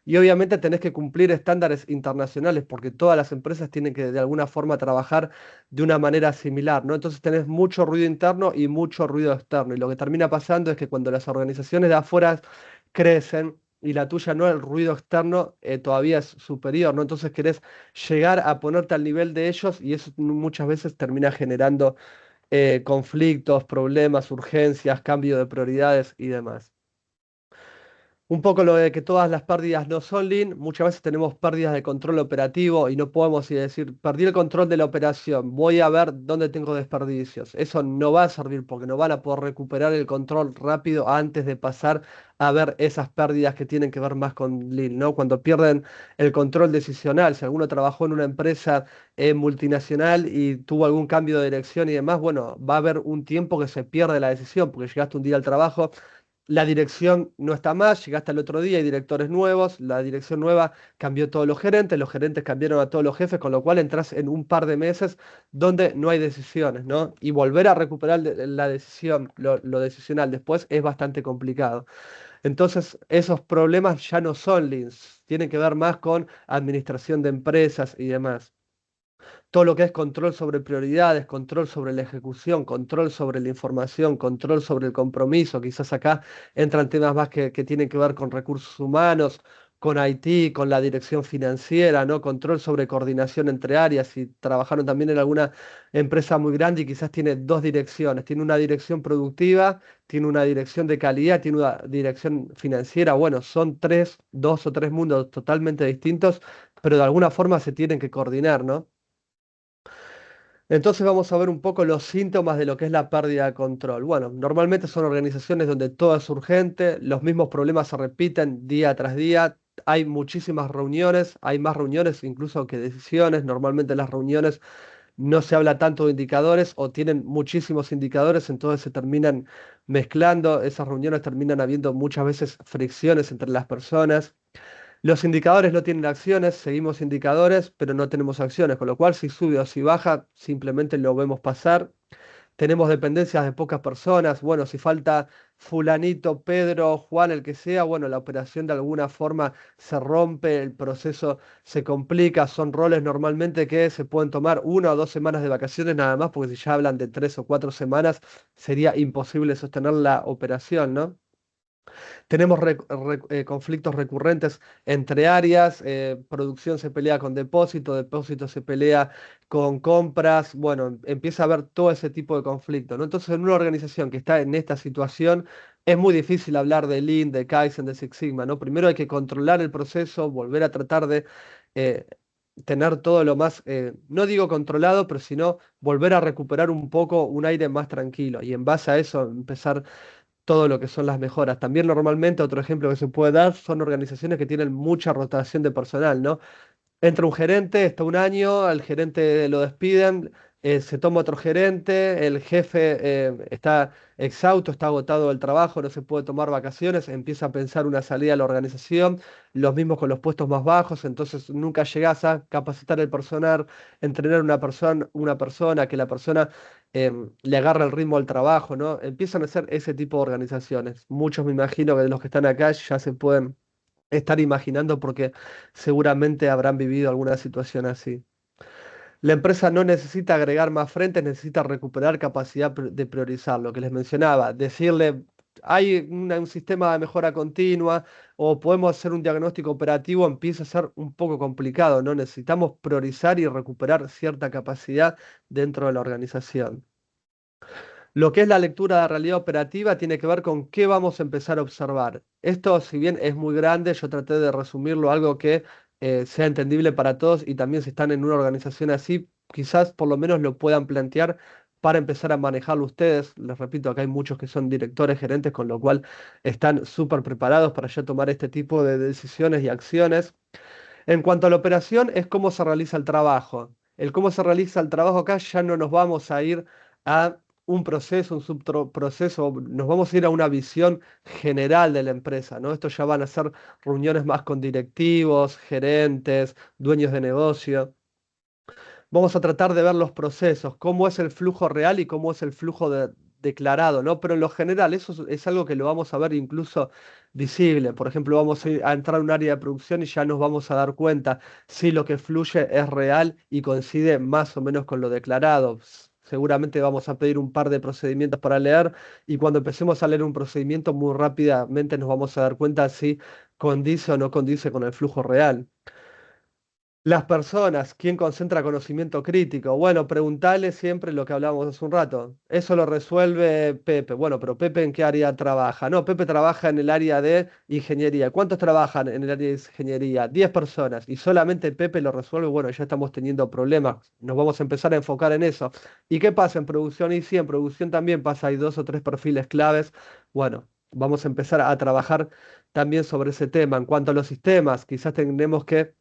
Y obviamente tenés que cumplir estándares internacionales porque todas las empresas tienen que de alguna forma trabajar de una manera similar, ¿no? Entonces tenés mucho ruido interno y mucho ruido externo. Y lo que termina pasando es que cuando las organizaciones de afuera crecen y la tuya no, el ruido externo todavía es superior, ¿no? Entonces querés llegar a ponerte al nivel de ellos y eso muchas veces termina generando conflictos, problemas, urgencias, cambio de prioridades y demás. Un poco lo de que todas las pérdidas no son lean, muchas veces tenemos pérdidas de control operativo y no podemos decir, perdí el control de la operación, voy a ver dónde tengo desperdicios. Eso no va a servir porque no van a poder recuperar el control rápido antes de pasar a ver esas pérdidas que tienen que ver más con lean, ¿no? Cuando pierden el control decisional, si alguno trabajó en una empresa multinacional y tuvo algún cambio de dirección y demás, bueno, va a haber un tiempo que se pierde la decisión porque llegaste un día al trabajo, la dirección no está más, llegaste al otro día, hay directores nuevos, la dirección nueva cambió todos los gerentes cambiaron a todos los jefes, con lo cual entras en un par de meses donde no hay decisiones, ¿no? Y volver a recuperar la decisión, lo decisional después es bastante complicado. Entonces, esos problemas ya no son leans, tienen que ver más con administración de empresas y demás. Todo lo que es control sobre prioridades, control sobre la ejecución, control sobre la información, control sobre el compromiso. Quizás acá entran temas más que tienen que ver con recursos humanos, con IT, con la dirección financiera, ¿no? Control sobre coordinación entre áreas. Si trabajaron también en alguna empresa muy grande y quizás tiene dos direcciones, tiene una dirección productiva, tiene una dirección de calidad, tiene una dirección financiera. Bueno, son tres, dos o tres mundos totalmente distintos, pero de alguna forma se tienen que coordinar, ¿no? Entonces vamos a ver un poco los síntomas de lo que es la pérdida de control. Bueno, normalmente son organizaciones donde todo es urgente, los mismos problemas se repiten día tras día, hay muchísimas reuniones, hay más reuniones incluso que decisiones. Normalmente las reuniones no se habla tanto de indicadores o tienen muchísimos indicadores, entonces se terminan mezclando, esas reuniones terminan habiendo muchas veces fricciones entre las personas. Los indicadores no tienen acciones, seguimos indicadores, pero no tenemos acciones, con lo cual si sube o si baja, simplemente lo vemos pasar. Tenemos dependencias de pocas personas, bueno, si falta fulanito, Pedro, Juan, el que sea, bueno, la operación de alguna forma se rompe, el proceso se complica, son roles normalmente que se pueden tomar 1 o 2 semanas de vacaciones nada más, porque si ya hablan de 3 o 4 semanas, sería imposible sostener la operación, ¿no? Tenemos conflictos recurrentes entre áreas, producción se pelea con depósito, depósito se pelea con compras, bueno, empieza a haber todo ese tipo de conflicto, ¿no? Entonces, en una organización que está en esta situación, es muy difícil hablar de Lean, de Kaizen, de Six Sigma, ¿no? Primero hay que controlar el proceso, volver a tratar de eh, tener todo lo más, no digo controlado, pero sino volver a recuperar un poco un aire más tranquilo y en base a eso empezar todo lo que son las mejoras. También normalmente otro ejemplo que se puede dar son organizaciones que tienen mucha rotación de personal, ¿no? Entra un gerente, está un año, al gerente lo despiden, se toma otro gerente, el jefe está exhausto, está agotado del trabajo, no se puede tomar vacaciones, empieza a pensar una salida a la organización, los mismos con los puestos más bajos, entonces nunca llegas a capacitar el personal, entrenar una persona, que la persona le agarre el ritmo al trabajo, ¿no? Empiezan a ser ese tipo de organizaciones. Muchos me imagino que de los que están acá ya se pueden estar imaginando porque seguramente habrán vivido alguna situación así. La empresa no necesita agregar más frentes, necesita recuperar capacidad de priorizar, lo que les mencionaba, decirle, hay un sistema de mejora continua o podemos hacer un diagnóstico operativo, empieza a ser un poco complicado, ¿no? Necesitamos priorizar y recuperar cierta capacidad dentro de la organización. Lo que es la lectura de realidad operativa tiene que ver con qué vamos a empezar a observar. Esto, si bien es muy grande, yo traté de resumirlo a algo que sea entendible para todos y también si están en una organización así, quizás por lo menos lo puedan plantear para empezar a manejarlo ustedes. Les repito, acá hay muchos que son directores, gerentes, con lo cual están súper preparados para ya tomar este tipo de decisiones y acciones. En cuanto a la operación, es cómo se realiza el trabajo. El cómo se realiza el trabajo acá ya no nos vamos a ir a un proceso, un subproceso, nos vamos a ir a una visión general de la empresa, ¿no? Esto ya van a ser reuniones más con directivos, gerentes, dueños de negocio. Vamos a tratar de ver los procesos, cómo es el flujo real y cómo es el flujo declarado, ¿no? Pero en lo general eso es algo que lo vamos a ver incluso visible. Por ejemplo, vamos a entrar a un área de producción y ya nos vamos a dar cuenta si lo que fluye es real y coincide más o menos con lo declarado. Seguramente vamos a pedir un par de procedimientos para leer y cuando empecemos a leer un procedimiento muy rápidamente nos vamos a dar cuenta si condice o no condice con el flujo real. Las personas, ¿quién concentra conocimiento crítico? Bueno, preguntale siempre lo que hablábamos hace un rato. Eso lo resuelve Pepe. Bueno, pero Pepe ¿en qué área trabaja? No, Pepe trabaja en el área de ingeniería. ¿Cuántos trabajan en el área de ingeniería? 10 personas. Y solamente Pepe lo resuelve. Bueno, ya estamos teniendo problemas. Nos vamos a empezar a enfocar en eso. ¿Y qué pasa en producción? Y sí, en producción también pasa, hay dos o tres perfiles claves. Bueno, vamos a empezar a trabajar también sobre ese tema. En cuanto a los sistemas, quizás tendremos que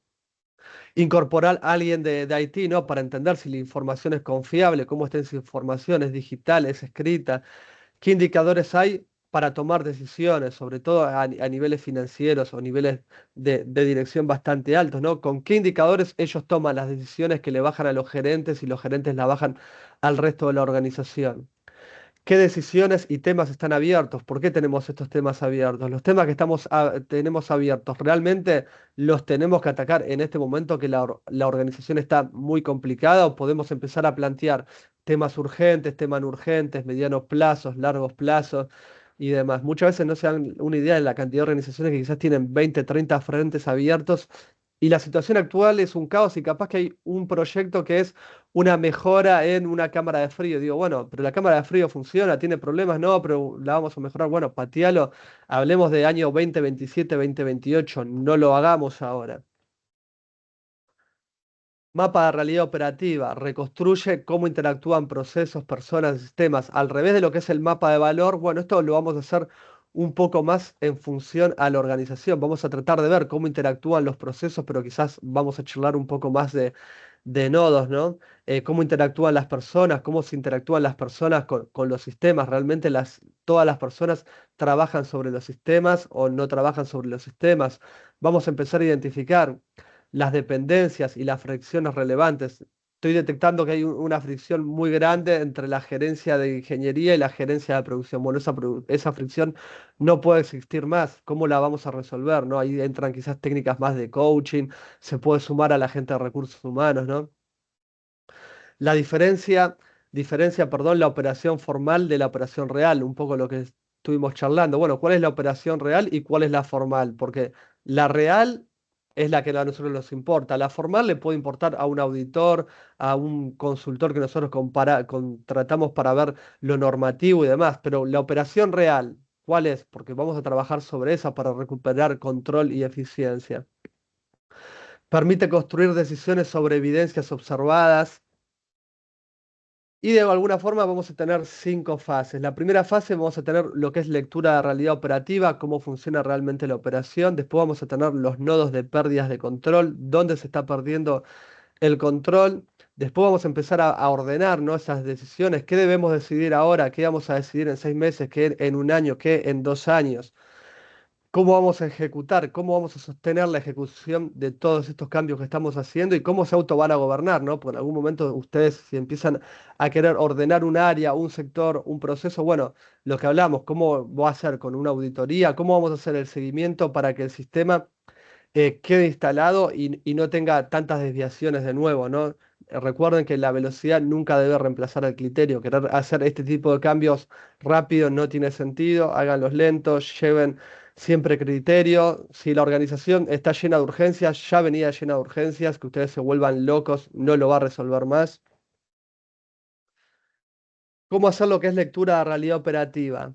incorporar a alguien de IT, ¿no? Para entender si la información es confiable, cómo está esa información, es digital, es escrita, qué indicadores hay para tomar decisiones, sobre todo a niveles financieros o niveles de dirección bastante altos, ¿no? Con qué indicadores ellos toman las decisiones que le bajan a los gerentes y los gerentes la bajan al resto de la organización. ¿Qué decisiones y temas están abiertos? ¿Por qué tenemos estos temas abiertos? Los temas que tenemos abiertos, ¿realmente los tenemos que atacar en este momento que la organización está muy complicada o podemos empezar a plantear temas urgentes, temas no urgentes, medianos plazos, largos plazos y demás? Muchas veces no se dan una idea de la cantidad de organizaciones que quizás tienen 20, 30 frentes abiertos y la situación actual es un caos y capaz que hay un proyecto que es una mejora en una cámara de frío. Digo, bueno, pero la cámara de frío funciona, tiene problemas, no, pero la vamos a mejorar. Bueno, patealo, hablemos de año 2027, 2028, no lo hagamos ahora. Mapa de realidad operativa, reconstruye cómo interactúan procesos, personas, sistemas. Al revés de lo que es el mapa de valor, bueno, esto lo vamos a hacer un poco más en función a la organización. Vamos a tratar de ver cómo interactúan los procesos, pero quizás vamos a charlar un poco más de nodos, ¿no? Cómo interactúan las personas, cómo se interactúan las personas con los sistemas. Realmente todas las personas trabajan sobre los sistemas o no trabajan sobre los sistemas. Vamos a empezar a identificar las dependencias y las fricciones relevantes. Estoy detectando que hay una fricción muy grande entre la gerencia de ingeniería y la gerencia de producción. Bueno, esa fricción no puede existir más. ¿Cómo la vamos a resolver, no? Ahí entran quizás técnicas más de coaching, se puede sumar a la gente de recursos humanos, ¿no? La perdón, la operación formal de la operación real, un poco lo que estuvimos charlando. Bueno, ¿cuál es la operación real y cuál es la formal? Porque la real es la que a nosotros nos importa. La formal le puede importar a un auditor, a un consultor que nosotros contratamos para ver lo normativo y demás. Pero la operación real, ¿cuál es? Porque vamos a trabajar sobre esa para recuperar control y eficiencia. Permite construir decisiones sobre evidencias observadas y de alguna forma vamos a tener 5 fases. La primera fase vamos a tener lo que es lectura de realidad operativa, cómo funciona realmente la operación. Después vamos a tener los nodos de pérdidas de control, dónde se está perdiendo el control. Después vamos a empezar a ordenar, ¿no? Esas decisiones. ¿Qué debemos decidir ahora? ¿Qué vamos a decidir en 6 meses? ¿Qué en un año? ¿Qué en 2 años? ¿Cómo vamos a ejecutar? ¿Cómo vamos a sostener la ejecución de todos estos cambios que estamos haciendo? ¿Y cómo se auto van a gobernar, ¿no? Porque en algún momento ustedes, si empiezan a querer ordenar un área, un sector, un proceso, bueno, lo que hablamos, ¿cómo va a ser con una auditoría? ¿Cómo vamos a hacer el seguimiento para que el sistema quede instalado y no tenga tantas desviaciones de nuevo, ¿no? Recuerden que la velocidad nunca debe reemplazar el criterio. Querer hacer este tipo de cambios rápido no tiene sentido. Háganlos lentos, lleven siempre criterio. Si la organización está llena de urgencias, ya venía llena de urgencias, que ustedes se vuelvan locos, no lo va a resolver más. ¿Cómo hacer lo que es lectura de realidad operativa?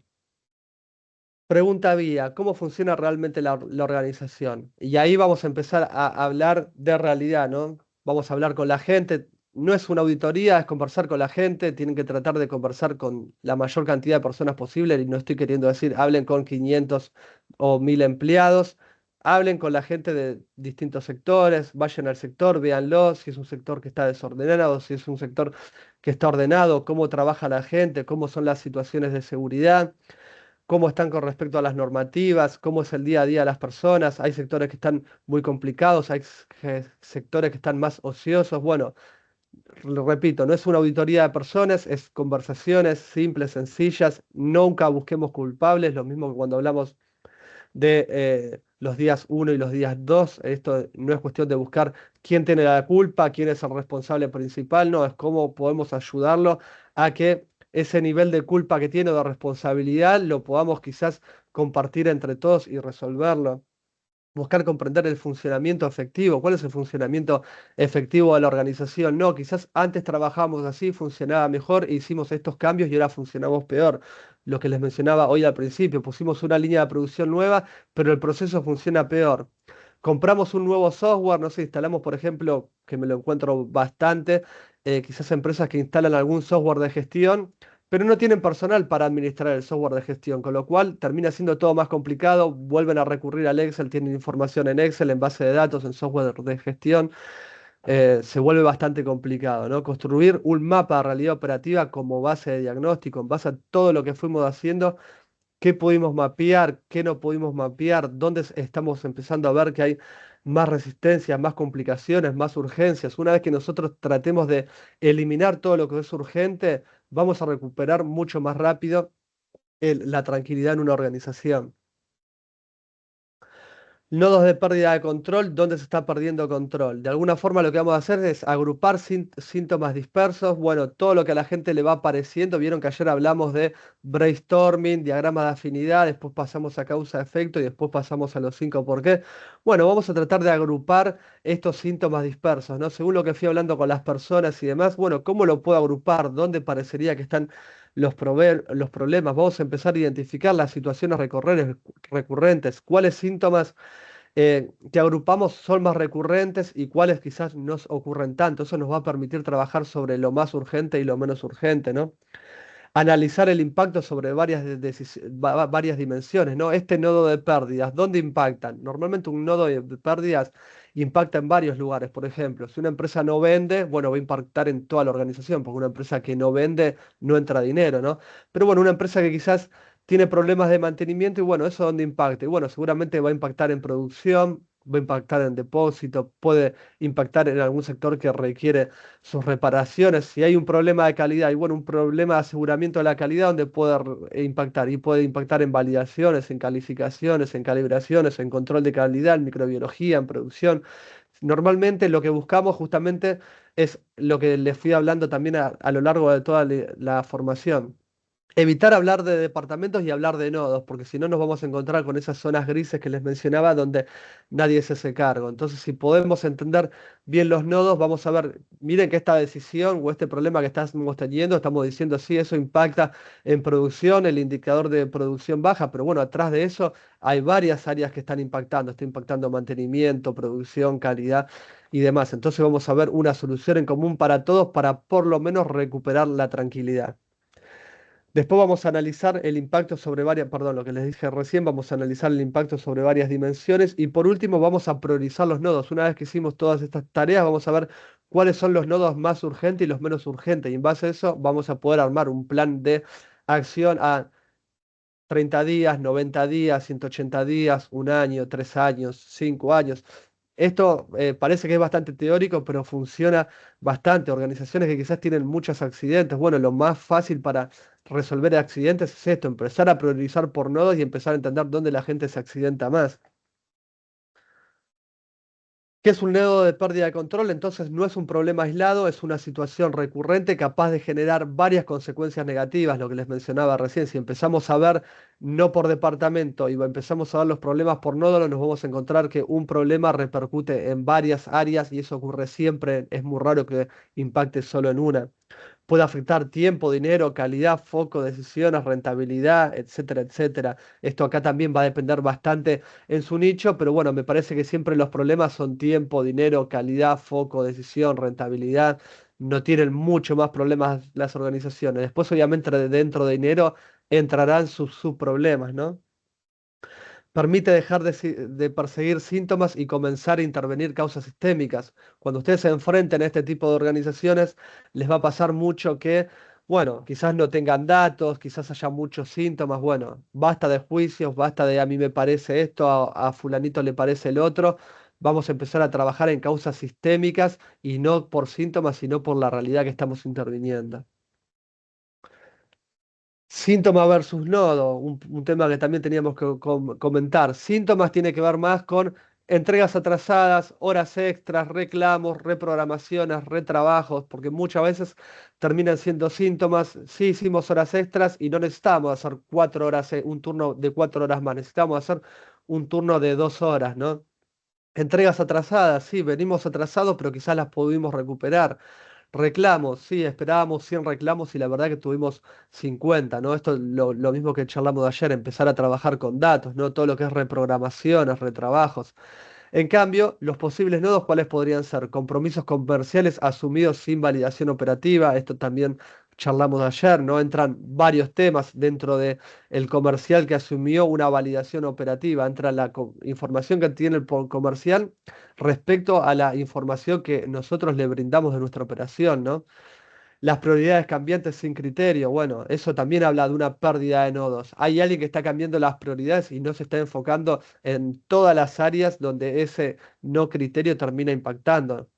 Pregunta vía, ¿cómo funciona realmente la organización? Y ahí vamos a empezar a hablar de realidad, ¿no? Vamos a hablar con la gente. No es una auditoría, es conversar con la gente. Tienen que tratar de conversar con la mayor cantidad de personas posible. Y no estoy queriendo decir, hablen con 500 o 1000 empleados. Hablen con la gente de distintos sectores. Vayan al sector, véanlo. Si es un sector que está desordenado, si es un sector que está ordenado, cómo trabaja la gente, cómo son las situaciones de seguridad, cómo están con respecto a las normativas, cómo es el día a día de las personas. Hay sectores que están muy complicados, hay sectores que están más ociosos. Bueno, Lo repito, no es una auditoría de personas, es conversaciones simples, sencillas, nunca busquemos culpables, lo mismo que cuando hablamos de los días uno y los días 2. Esto no es cuestión de buscar quién tiene la culpa, quién es el responsable principal, no, es cómo podemos ayudarlo a que ese nivel de culpa que tiene o de responsabilidad lo podamos quizás compartir entre todos y resolverlo. Buscar comprender el funcionamiento efectivo. ¿Cuál es el funcionamiento efectivo de la organización? No, quizás antes trabajábamos así, funcionaba mejor, e hicimos estos cambios y ahora funcionamos peor. Lo que les mencionaba hoy al principio, pusimos una línea de producción nueva, pero el proceso funciona peor. Compramos un nuevo software, no sé, instalamos, por ejemplo, que me lo encuentro bastante, quizás empresas que instalan algún software de gestión, pero no tienen personal para administrar el software de gestión, con lo cual termina siendo todo más complicado, vuelven a recurrir al Excel, tienen información en Excel, en base de datos, en software de gestión, se vuelve bastante complicado, ¿no? Construir un mapa de realidad operativa como base de diagnóstico, en base a todo lo que fuimos haciendo, qué pudimos mapear, qué no pudimos mapear, dónde estamos empezando a ver que hay más resistencias, más complicaciones, más urgencias. Una vez que nosotros tratemos de eliminar todo lo que es urgente, vamos a recuperar mucho más rápido la tranquilidad en una organización. Nodos de pérdida de control, ¿dónde se está perdiendo control? De alguna forma lo que vamos a hacer es agrupar síntomas dispersos, bueno, todo lo que a la gente le va apareciendo. Vieron que ayer hablamos de brainstorming, diagrama de afinidad, después pasamos a causa-efecto y después pasamos a los 5 por qué. Bueno, vamos a tratar de agrupar estos síntomas dispersos, ¿no? Según lo que fui hablando con las personas y demás, bueno, ¿cómo lo puedo agrupar? ¿Dónde parecería que están los problemas? Vamos a empezar a identificar las situaciones recurrentes, cuáles síntomas que agrupamos son más recurrentes y cuáles quizás no ocurren tanto. Eso nos va a permitir trabajar sobre lo más urgente y lo menos urgente, ¿no? Analizar el impacto sobre varias dimensiones, ¿no? Este nodo de pérdidas, ¿dónde impactan? Normalmente un nodo de pérdidas impacta en varios lugares. Por ejemplo, si una empresa no vende, bueno, va a impactar en toda la organización, porque una empresa que no vende no entra dinero, ¿no? Pero bueno, una empresa que quizás tiene problemas de mantenimiento y bueno, ¿eso dónde impacta? Y bueno, seguramente va a impactar en producción, va a impactar en depósito, puede impactar en algún sector que requiere sus reparaciones, si hay un problema de calidad y bueno, un problema de aseguramiento de la calidad donde puede impactar y puede impactar en validaciones, en calificaciones, en calibraciones, en control de calidad, en microbiología, en producción. Normalmente lo que buscamos justamente es lo que les fui hablando también a lo largo de toda la formación. Evitar hablar de departamentos y hablar de nodos, porque si no nos vamos a encontrar con esas zonas grises que les mencionaba donde nadie se hace cargo. Entonces, si podemos entender bien los nodos, vamos a ver, miren que esta decisión o este problema que estamos teniendo, estamos diciendo, sí, eso impacta en producción, el indicador de producción baja, pero bueno, atrás de eso hay varias áreas que están impactando, está impactando mantenimiento, producción, calidad y demás. Entonces, vamos a ver una solución en común para todos para por lo menos recuperar la tranquilidad. Después vamos a analizar el impacto sobre varias, perdón, lo que les dije recién, vamos a analizar el impacto sobre varias dimensiones y por último vamos a priorizar los nodos. Una vez que hicimos todas estas tareas, vamos a ver cuáles son los nodos más urgentes y los menos urgentes y en base a eso vamos a poder armar un plan de acción a 30 días, 90 días, 180 días, un año, 3 años, 5 años. Esto parece que es bastante teórico, pero funciona bastante. Organizaciones que quizás tienen muchos accidentes. Bueno, lo más fácil para resolver accidentes es esto, empezar a priorizar por nodos y empezar a entender dónde la gente se accidenta más. ¿Qué es un nodo de pérdida de control? Entonces no es un problema aislado, es una situación recurrente capaz de generar varias consecuencias negativas, lo que les mencionaba recién. Si empezamos a ver no por departamento y empezamos a ver los problemas por nódulo, nos vamos a encontrar que un problema repercute en varias áreas y eso ocurre siempre. Es muy raro que impacte solo en una. Puede afectar tiempo, dinero, calidad, foco, decisiones, rentabilidad, etcétera, etcétera. Esto acá también va a depender bastante en su nicho, pero bueno, me parece que siempre los problemas son tiempo, dinero, calidad, foco, decisión, rentabilidad. No tienen mucho más problemas las organizaciones. Después, obviamente, dentro de dinero entrarán sus subproblemas, ¿no? Permite dejar de perseguir síntomas y comenzar a intervenir causas sistémicas. Cuando ustedes se enfrenten a este tipo de organizaciones, les va a pasar mucho que, bueno, quizás no tengan datos, quizás haya muchos síntomas, bueno, basta de juicios, basta de a mí me parece esto, a fulanito le parece el otro. vamos a empezar a trabajar en causas sistémicas y no por síntomas, sino por la realidad que estamos interviniendo. Síntoma versus nodo, un tema que también teníamos que comentar. Síntomas tiene que ver más con entregas atrasadas, horas extras, reclamos, reprogramaciones, retrabajos, porque muchas veces terminan siendo síntomas. Sí, hicimos horas extras y no necesitamos hacer 4 horas, un turno de 4 horas más, necesitamos hacer un turno de 2 horas, ¿no? Entregas atrasadas, sí, venimos atrasados, pero quizás las pudimos recuperar. Reclamos, sí, esperábamos 100 reclamos y la verdad que tuvimos 50, ¿no? Esto es lo mismo que charlamos de ayer, empezar a trabajar con datos, ¿no? Todo lo que es reprogramaciones, retrabajos. En cambio, los posibles nodos, ¿cuáles podrían ser? Compromisos comerciales asumidos sin validación operativa. Esto también charlamos ayer, ¿no? Entran varios temas dentro de el comercial que asumió una validación operativa. Entra la información que tiene el comercial respecto a la información que nosotros le brindamos de nuestra operación, ¿no? Las prioridades cambiantes sin criterio, bueno, eso también habla de una pérdida de nodos. Hay alguien que está cambiando las prioridades y no se está enfocando en todas las áreas donde ese no criterio termina impactando.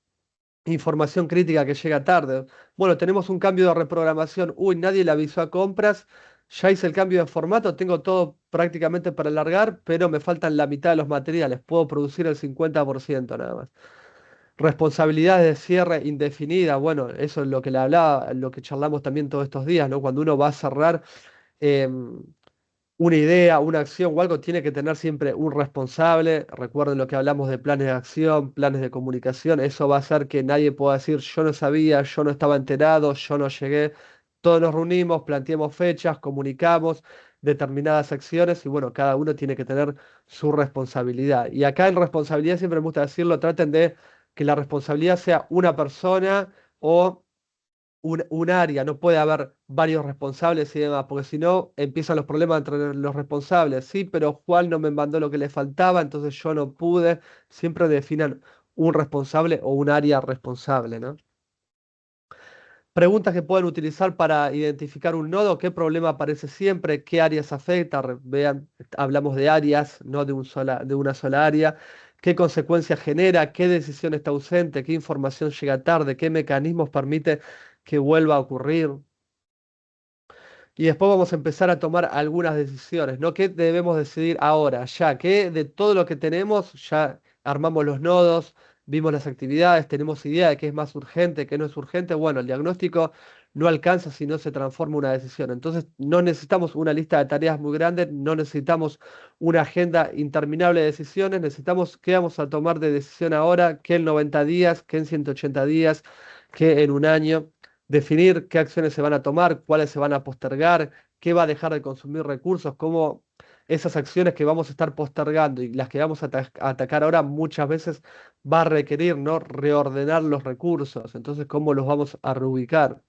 Información crítica que llega tarde. Bueno, tenemos un cambio de reprogramación. Uy, nadie le avisó a compras. Ya hice el cambio de formato, tengo todo prácticamente para alargar, pero me faltan la mitad de los materiales. Puedo producir el 50% nada más. Responsabilidades de cierre indefinida, bueno, eso es lo que le hablaba, lo que charlamos también todos estos días, ¿no? Cuando uno va a cerrar una idea, una acción o algo, tiene que tener siempre un responsable. Recuerden lo que hablamos de planes de acción, planes de comunicación. Eso va a hacer que nadie pueda decir yo no sabía, yo no estaba enterado, yo no llegué. Todos nos reunimos, planteamos fechas, comunicamos determinadas acciones y bueno, cada uno tiene que tener su responsabilidad. Y acá en responsabilidad siempre me gusta decirlo, traten de que la responsabilidad sea una persona o un área, no puede haber varios responsables y demás, porque si no empiezan los problemas entre los responsables. Sí, pero Juan no me mandó lo que le faltaba, entonces yo no pude. Siempre definan un responsable o un área responsable, ¿no? Preguntas que pueden utilizar para identificar un nodo, qué problema aparece siempre, qué áreas afecta. Vean, hablamos de áreas, no de una sola área. ¿Qué consecuencias genera? ¿Qué decisión está ausente? ¿Qué información llega tarde? ¿Qué mecanismos permite que vuelva a ocurrir? Y después vamos a empezar a tomar algunas decisiones, ¿no? ¿Qué debemos decidir ahora? Ya que de todo lo que tenemos, ya armamos los nodos, vimos las actividades, tenemos idea de qué es más urgente, qué no es urgente. Bueno, el diagnóstico no alcanza si no se transforma en una decisión. Entonces, no necesitamos una lista de tareas muy grande, no necesitamos una agenda interminable de decisiones, necesitamos qué vamos a tomar de decisión ahora, qué en 90 días, qué en 180 días, qué en un año. Definir qué acciones se van a tomar, cuáles se van a postergar, qué va a dejar de consumir recursos, cómo esas acciones que vamos a estar postergando y las que vamos a atacar ahora muchas veces va a requerir, ¿no? Reordenar los recursos. Entonces, ¿cómo los vamos a reubicar?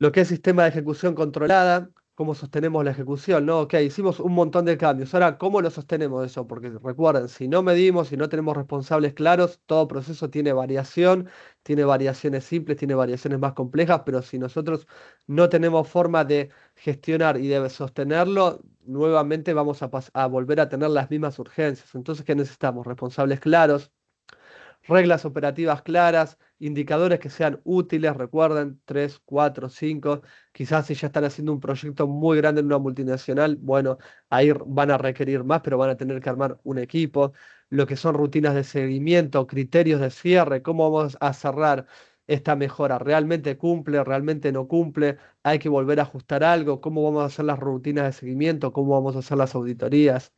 Lo que es sistema de ejecución controlada, cómo sostenemos la ejecución, ¿no? Ok, hicimos un montón de cambios. Ahora, ¿cómo lo sostenemos eso? Porque recuerden, si no medimos, si no tenemos responsables claros, todo proceso tiene variación, tiene variaciones simples, tiene variaciones más complejas, pero si nosotros no tenemos forma de gestionar y de sostenerlo, nuevamente vamos a volver a tener las mismas urgencias. Entonces, ¿qué necesitamos? Responsables claros, reglas operativas claras, indicadores que sean útiles, recuerden, 3, 4, 5. Quizás si ya están haciendo un proyecto muy grande en una multinacional, bueno, ahí van a requerir más, pero van a tener que armar un equipo. Lo que son rutinas de seguimiento, criterios de cierre, cómo vamos a cerrar esta mejora, realmente cumple, realmente no cumple, hay que volver a ajustar algo, cómo vamos a hacer las rutinas de seguimiento, cómo vamos a hacer las auditorías.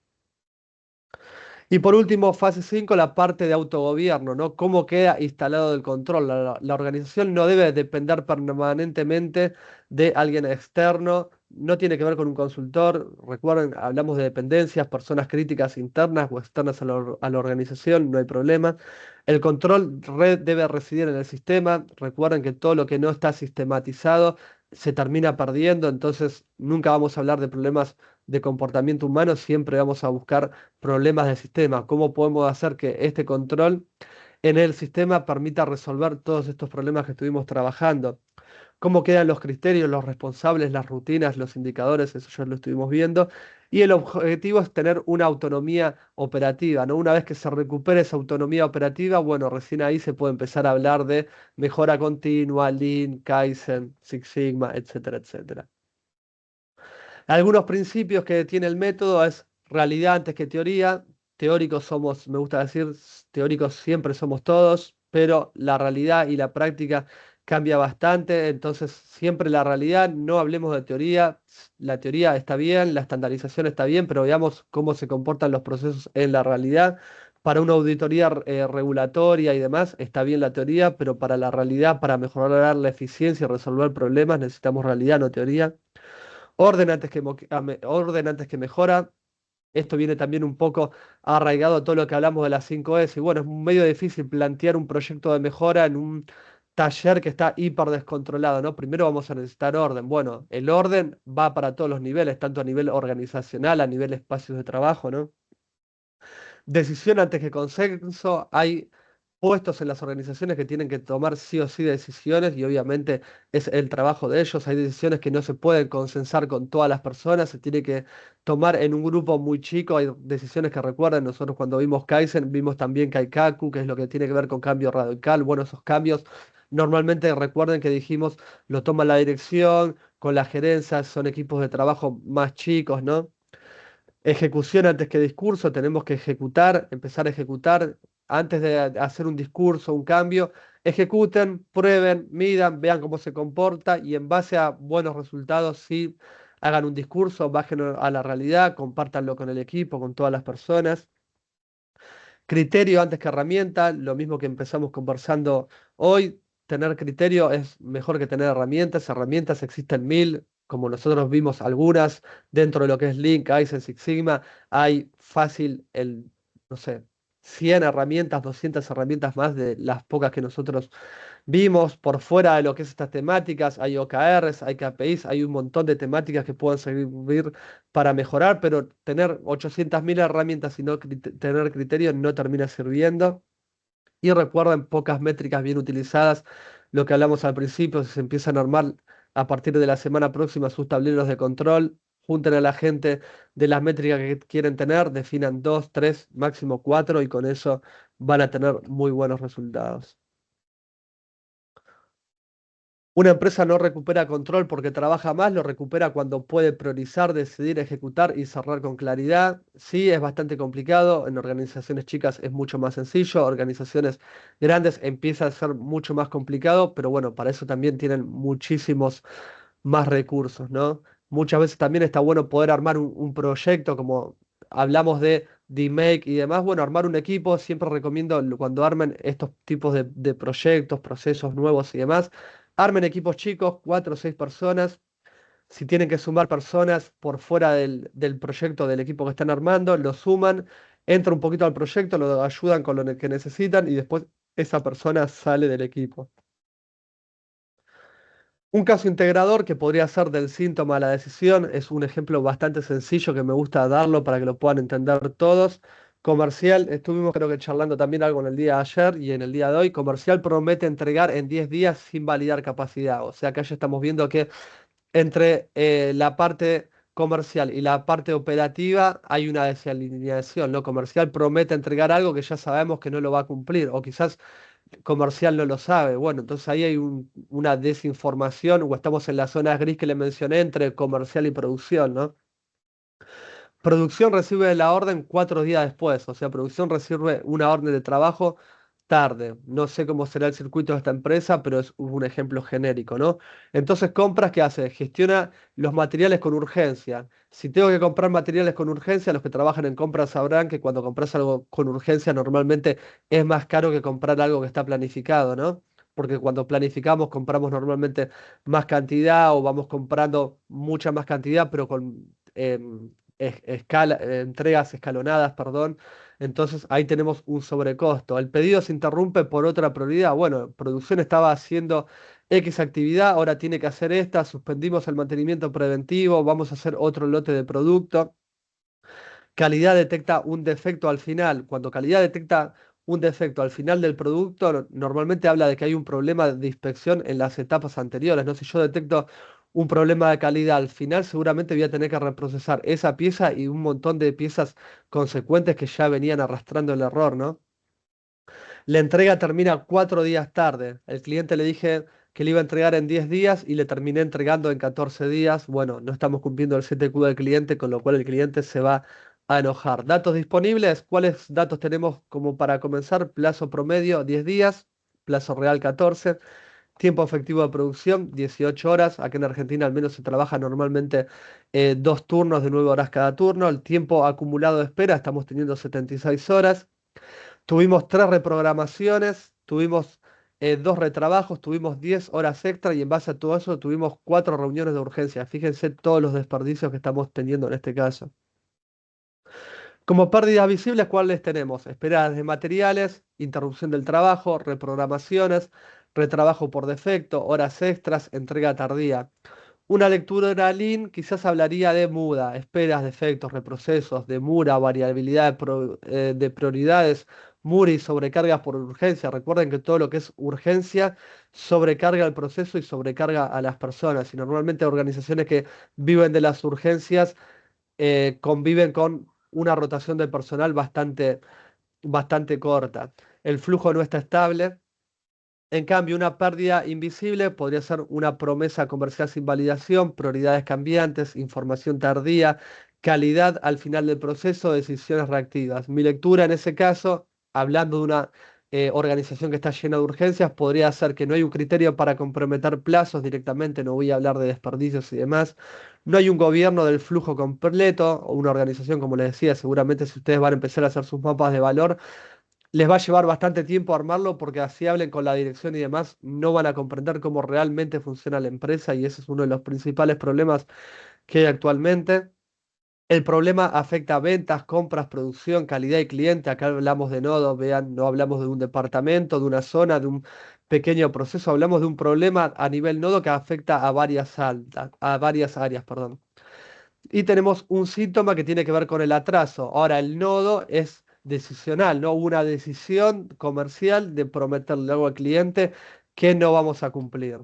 Y por último, fase 5, la parte de autogobierno, ¿no? ¿Cómo queda instalado el control? La organización no debe depender permanentemente de alguien externo, no tiene que ver con un consultor. Recuerden, hablamos de dependencias, personas críticas internas o externas a la organización, no hay problema. El control debe residir en el sistema. Recuerden que todo lo que no está sistematizado se termina perdiendo, entonces nunca vamos a hablar de problemas de comportamiento humano, siempre vamos a buscar problemas del sistema, cómo podemos hacer que este control en el sistema permita resolver todos estos problemas que estuvimos trabajando. Cómo quedan los criterios, los responsables, las rutinas, los indicadores, eso ya lo estuvimos viendo. Y el objetivo es tener una autonomía operativa, ¿no? Una vez que se recupere esa autonomía operativa, bueno, recién ahí se puede empezar a hablar de mejora continua, Lean, Kaizen, Six Sigma, etcétera, etcétera. Algunos principios que tiene el método es realidad antes que teoría. Teóricos somos, me gusta decir, teóricos siempre somos todos, pero la realidad y la práctica cambia bastante. Entonces, siempre la realidad, no hablemos de teoría. La teoría está bien, la estandarización está bien, pero veamos cómo se comportan los procesos en la realidad. Para una auditoría regulatoria y demás, está bien la teoría, pero para la realidad, para mejorar la eficiencia y resolver problemas, necesitamos realidad, no teoría. Orden antes que, orden antes que mejora. Esto viene también un poco arraigado a todo lo que hablamos de las 5S. Y bueno, es medio difícil plantear un proyecto de mejora en un taller que está hiper descontrolado, ¿no? Primero vamos a necesitar orden. Bueno, el orden va para todos los niveles, tanto a nivel organizacional, a nivel espacios de trabajo, ¿no? Decisión antes que consenso. Hay puestos en las organizaciones que tienen que tomar sí o sí decisiones y obviamente es el trabajo de ellos. Hay decisiones que no se pueden consensar con todas las personas, se tiene que tomar en un grupo muy chico. Hay decisiones que recuerdan, nosotros cuando vimos Kaizen vimos también Kaikaku, que es lo que tiene que ver con cambio radical. Bueno, esos cambios normalmente recuerden que dijimos lo toma la dirección, con la gerencia, son equipos de trabajo más chicos, ¿no? Ejecución antes que discurso, tenemos que ejecutar, empezar a ejecutar antes de hacer un discurso, un cambio. Ejecuten, prueben, midan, vean cómo se comporta y en base a buenos resultados, sí, hagan un discurso, bajen a la realidad, compártanlo con el equipo, con todas las personas. Criterio antes que herramienta, lo mismo que empezamos conversando hoy. Tener criterio es mejor que tener herramientas. Herramientas existen mil, como nosotros vimos algunas dentro de lo que es Lean, Kaizen, Six Sigma. Hay fácil no sé, 100 herramientas, 200 herramientas más de las pocas que nosotros vimos. Por fuera de lo que es estas temáticas, hay OKRs, hay KPIs, hay un montón de temáticas que pueden servir para mejorar, pero tener 800.000 herramientas y no tener criterio no termina sirviendo. Y recuerden, pocas métricas bien utilizadas, lo que hablamos al principio, si se empiezan a armar a partir de la semana próxima sus tableros de control, junten a la gente de las métricas que quieren tener, definan dos, tres, máximo cuatro, y con eso van a tener muy buenos resultados. Una empresa no recupera control porque trabaja más, lo recupera cuando puede priorizar, decidir, ejecutar y cerrar con claridad. Sí, es bastante complicado. En organizaciones chicas es mucho más sencillo. Organizaciones grandes empieza a ser mucho más complicado, pero bueno, para eso también tienen muchísimos más recursos, ¿no? Muchas veces también está bueno poder armar un proyecto, como hablamos de DMake y demás. Bueno, armar un equipo, siempre recomiendo cuando armen estos tipos de proyectos, procesos nuevos y demás, armen equipos chicos, 4 o 6 personas. Si tienen que sumar personas por fuera del proyecto, del equipo que están armando, lo suman, entra un poquito al proyecto, lo ayudan con lo que necesitan y después esa persona sale del equipo. Un caso integrador que podría ser del síntoma a la decisión es un ejemplo bastante sencillo que me gusta darlo para que lo puedan entender todos. Comercial, estuvimos creo que charlando también algo en el día de ayer y en el día de hoy. Comercial promete entregar en 10 días sin validar capacidad. O sea que ya estamos viendo que entre la parte comercial y la parte operativa hay una desalineación. Lo comercial promete entregar algo que ya sabemos que no lo va a cumplir o quizás comercial no lo sabe. Bueno, entonces ahí hay una desinformación o estamos en la zona gris que le mencioné entre comercial y producción, ¿no? Producción recibe la orden 4 días después, o sea, producción recibe una orden de trabajo tarde. No sé cómo será el circuito de esta empresa, pero es un ejemplo genérico, ¿no? Entonces, compras, ¿qué hace? Gestiona los materiales con urgencia. Si tengo que comprar materiales con urgencia, los que trabajan en compras sabrán que cuando compras algo con urgencia normalmente es más caro que comprar algo que está planificado, ¿no? Porque cuando planificamos compramos normalmente más cantidad o vamos comprando mucha más cantidad, pero con entregas escalonadas, perdón. Entonces ahí tenemos un sobrecosto. El pedido se interrumpe por otra prioridad. Bueno, producción estaba haciendo X actividad, ahora tiene que hacer esta, suspendimos el mantenimiento preventivo, vamos a hacer otro lote de producto. Calidad detecta un defecto al final. Cuando calidad detecta un defecto al final del producto, normalmente habla de que hay un problema de inspección en las etapas anteriores. No sé, si yo detecto un problema de calidad. Al final seguramente voy a tener que reprocesar esa pieza y un montón de piezas consecuentes que ya venían arrastrando el error, ¿no? La entrega termina 4 días tarde. El cliente le dije que le iba a entregar en 10 días y le terminé entregando en 14 días. Bueno, no estamos cumpliendo el 7Q del cliente, con lo cual el cliente se va a enojar. Datos disponibles. ¿Cuáles datos tenemos como para comenzar? Plazo promedio 10 días, plazo real 14. Tiempo efectivo de producción, 18 horas. Aquí en Argentina al menos se trabaja normalmente 2 turnos de 9 horas cada turno. El tiempo acumulado de espera, estamos teniendo 76 horas. Tuvimos 3 reprogramaciones, tuvimos 2 retrabajos, tuvimos 10 horas extra y en base a todo eso tuvimos 4 reuniones de urgencia. Fíjense todos los desperdicios que estamos teniendo en este caso. Como pérdidas visibles, ¿cuáles tenemos? Esperadas de materiales, interrupción del trabajo, reprogramaciones, retrabajo por defecto, horas extras, entrega tardía. Una lectura Lean quizás hablaría de muda, esperas, defectos, reprocesos, demora, variabilidad de prioridades, MURI, sobrecargas por urgencia. Recuerden que todo lo que es urgencia sobrecarga el proceso y sobrecarga a las personas. Y normalmente organizaciones que viven de las urgencias conviven con una rotación de personal bastante corta. El flujo no está estable. En cambio, una pérdida invisible podría ser una promesa comercial sin validación, prioridades cambiantes, información tardía, calidad al final del proceso, decisiones reactivas. Mi lectura en ese caso, hablando de una organización que está llena de urgencias, podría ser que no hay un criterio para comprometer plazos directamente, no voy a hablar de desperdicios y demás. No hay un gobierno del flujo completo, o una organización, como les decía, seguramente si ustedes van a empezar a hacer sus mapas de valor, les va a llevar bastante tiempo armarlo porque así hablen con la dirección y demás, no van a comprender cómo realmente funciona la empresa y ese es uno de los principales problemas que hay actualmente. El problema afecta a ventas, compras, producción, calidad y cliente. Acá hablamos de nodos, vean, no hablamos de un departamento, de una zona, de un pequeño proceso, hablamos de un problema a nivel nodo que afecta a varias áreas, perdón. Y tenemos un síntoma que tiene que ver con el atraso. Ahora, el nodo es decisional, ¿no? Hubo una decisión comercial de prometerle algo al cliente que no vamos a cumplir.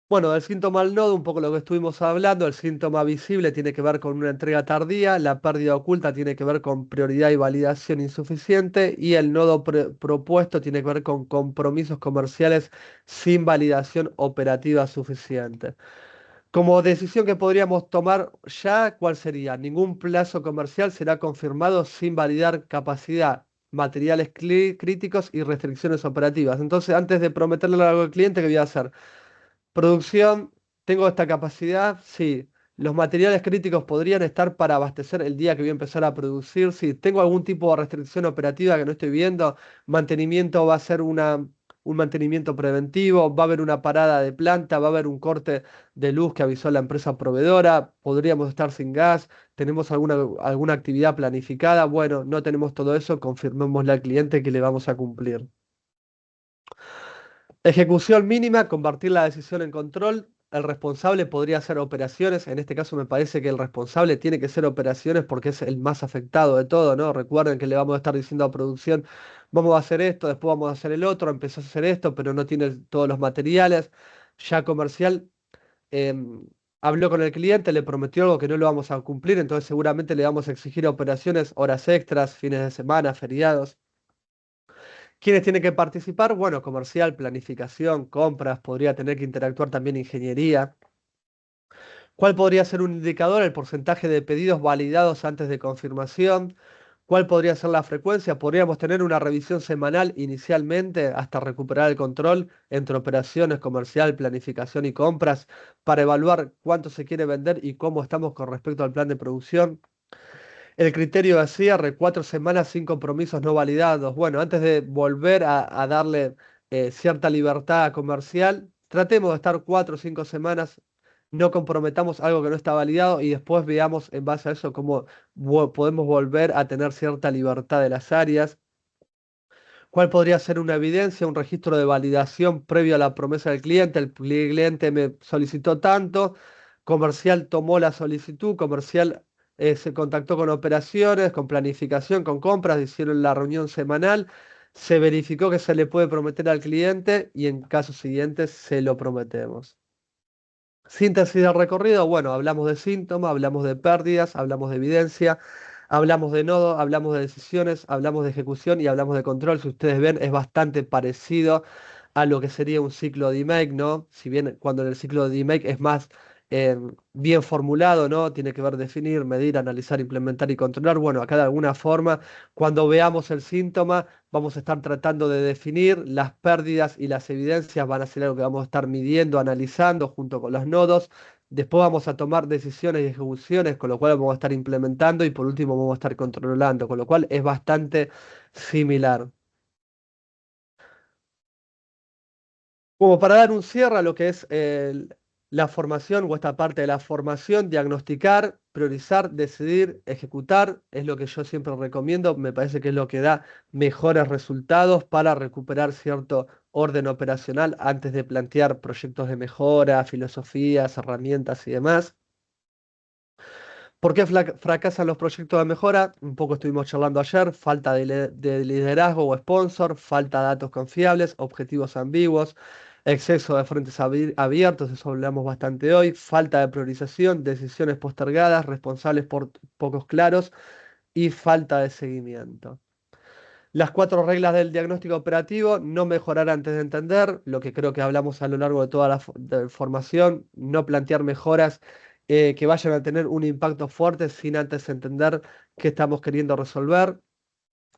Bueno, el síntoma al nodo, un poco lo que estuvimos hablando, el síntoma visible tiene que ver con una entrega tardía, la pérdida oculta tiene que ver con prioridad y validación insuficiente y el nodo propuesto tiene que ver con compromisos comerciales sin validación operativa suficiente. Como decisión que podríamos tomar ya, ¿cuál sería? Ningún plazo comercial será confirmado sin validar capacidad, materiales críticos y restricciones operativas. Entonces, antes de prometerle algo al cliente, ¿qué voy a hacer? Producción, tengo esta capacidad, sí. Los materiales críticos podrían estar para abastecer el día que voy a empezar a producir. Sí, tengo algún tipo de restricción operativa que no estoy viendo. Mantenimiento va a ser un mantenimiento preventivo, va a haber una parada de planta, va a haber un corte de luz que avisó la empresa proveedora, podríamos estar sin gas, tenemos alguna actividad planificada. Bueno, no tenemos todo eso, confirmémosle al cliente que le vamos a cumplir. Ejecución mínima, convertir la decisión en control. El responsable podría hacer operaciones. En este caso me parece que el responsable tiene que ser operaciones porque es el más afectado de todo, ¿no? Recuerden que le vamos a estar diciendo a producción, vamos a hacer esto, después vamos a hacer el otro, empezó a hacer esto, pero no tiene todos los materiales. Ya comercial em, habló con el cliente, le prometió algo que no lo vamos a cumplir, entonces seguramente le vamos a exigir operaciones, horas extras, fines de semana, feriados. ¿Quiénes tienen que participar? Bueno, comercial, planificación, compras, podría tener que interactuar también ingeniería. ¿Cuál podría ser un indicador? El porcentaje de pedidos validados antes de confirmación. ¿Cuál podría ser la frecuencia? Podríamos tener una revisión semanal inicialmente hasta recuperar el control entre operaciones, comercial, planificación y compras para evaluar cuánto se quiere vender y cómo estamos con respecto al plan de producción. El criterio de cierre, 4 semanas sin compromisos no validados. Bueno, antes de volver a darle cierta libertad comercial, tratemos de estar 4 o 5 semanas, no comprometamos algo que no está validado y después veamos en base a eso cómo podemos volver a tener cierta libertad de las áreas. ¿Cuál podría ser una evidencia, un registro de validación previo a la promesa del cliente? El cliente me solicitó tanto, comercial tomó la solicitud, comercial se contactó con operaciones, con planificación, con compras, hicieron la reunión semanal, se verificó que se le puede prometer al cliente y en casos siguientes se lo prometemos. Síntesis del recorrido, bueno, hablamos de síntomas, hablamos de pérdidas, hablamos de evidencia, hablamos de nodo, hablamos de decisiones, hablamos de ejecución y hablamos de control. Si ustedes ven, es bastante parecido a lo que sería un ciclo de make, ¿no? Si bien cuando en el ciclo de make es más eh, bien formulado, ¿no? Tiene que ver definir, medir, analizar, implementar y controlar. Bueno, acá de alguna forma, cuando veamos el síntoma, vamos a estar tratando de definir las pérdidas y las evidencias, van a ser algo que vamos a estar midiendo, analizando junto con los nodos. Después vamos a tomar decisiones y ejecuciones, con lo cual vamos a estar implementando y por último vamos a estar controlando, con lo cual es bastante similar. Como para dar un cierre a lo que es la formación o esta parte de la formación, diagnosticar, priorizar, decidir, ejecutar, es lo que yo siempre recomiendo, me parece que es lo que da mejores resultados para recuperar cierto orden operacional antes de plantear proyectos de mejora, filosofías, herramientas y demás. ¿Por qué fracasan los proyectos de mejora? Un poco estuvimos charlando ayer, falta de liderazgo o sponsor, falta de datos confiables, objetivos ambiguos, exceso de frentes abiertos, eso hablamos bastante hoy, falta de priorización, decisiones postergadas, responsables por pocos claros y falta de seguimiento. Las cuatro reglas del diagnóstico operativo: no mejorar antes de entender, lo que creo que hablamos a lo largo de toda la formación, no plantear mejoras que vayan a tener un impacto fuerte sin antes entender qué estamos queriendo resolver,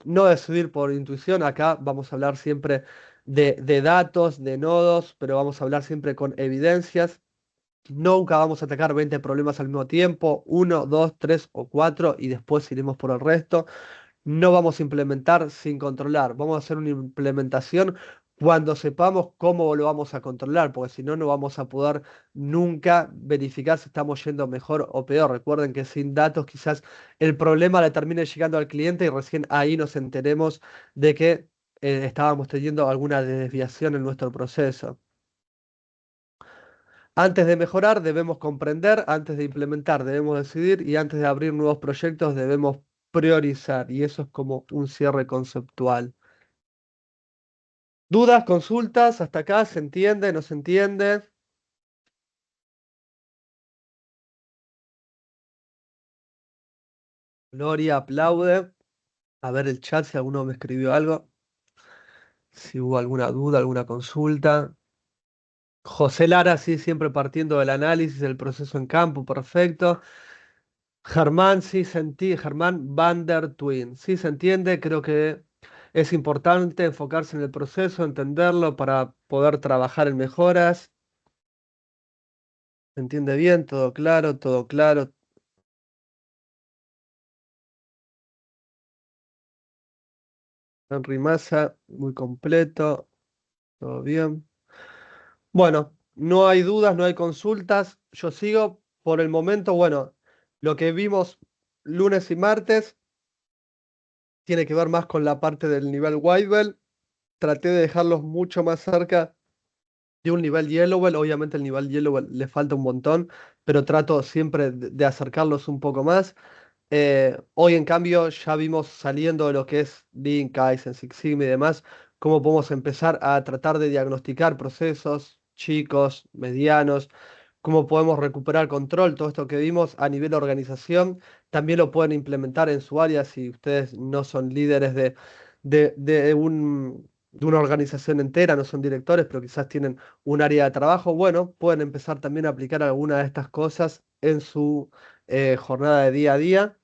no decidir por intuición, acá vamos a hablar siempre de datos, de nodos, pero vamos a hablar siempre con evidencias. Nunca vamos a atacar 20 problemas al mismo tiempo, uno, dos, tres o cuatro, y después iremos por el resto. No vamos a implementar sin controlar. Vamos a hacer una implementación cuando sepamos cómo lo vamos a controlar, porque si no, no vamos a poder nunca verificar si estamos yendo mejor o peor. Recuerden que sin datos quizás el problema le termine llegando al cliente y recién ahí nos enteremos de que estábamos teniendo alguna desviación en nuestro proceso. Antes de mejorar debemos comprender, antes de implementar debemos decidir y antes de abrir nuevos proyectos debemos priorizar. Y eso es como un cierre conceptual. ¿Dudas, consultas? ¿Hasta acá se entiende, no se entiende? Gloria aplaude. A ver el chat si alguno me escribió algo. Si hubo alguna duda, alguna consulta. José Lara, sí, siempre partiendo del análisis del proceso en campo, perfecto. Germán, sí, Germán Van der Twin. Sí, se entiende, creo que es importante enfocarse en el proceso, entenderlo para poder trabajar en mejoras. ¿Se entiende bien? Todo claro, todo claro. Henry Massa, muy completo, todo bien. Bueno, no hay dudas, no hay consultas. Yo sigo por el momento. Bueno, lo que vimos lunes y martes tiene que ver más con la parte del nivel Whitewell. Traté de dejarlos mucho más cerca de un nivel Yellowbell. Obviamente el nivel Yellowbell le falta un montón, pero trato siempre de acercarlos un poco más. Hoy, en cambio, ya vimos saliendo de lo que es Lean, Kaizen, Six Sigma y demás, cómo podemos empezar a tratar de diagnosticar procesos chicos, medianos, cómo podemos recuperar control. Todo esto que vimos a nivel organización, también lo pueden implementar en su área si ustedes no son líderes de una organización entera, no son directores, pero quizás tienen un área de trabajo. Bueno, pueden empezar también a aplicar alguna de estas cosas en su jornada de día a día.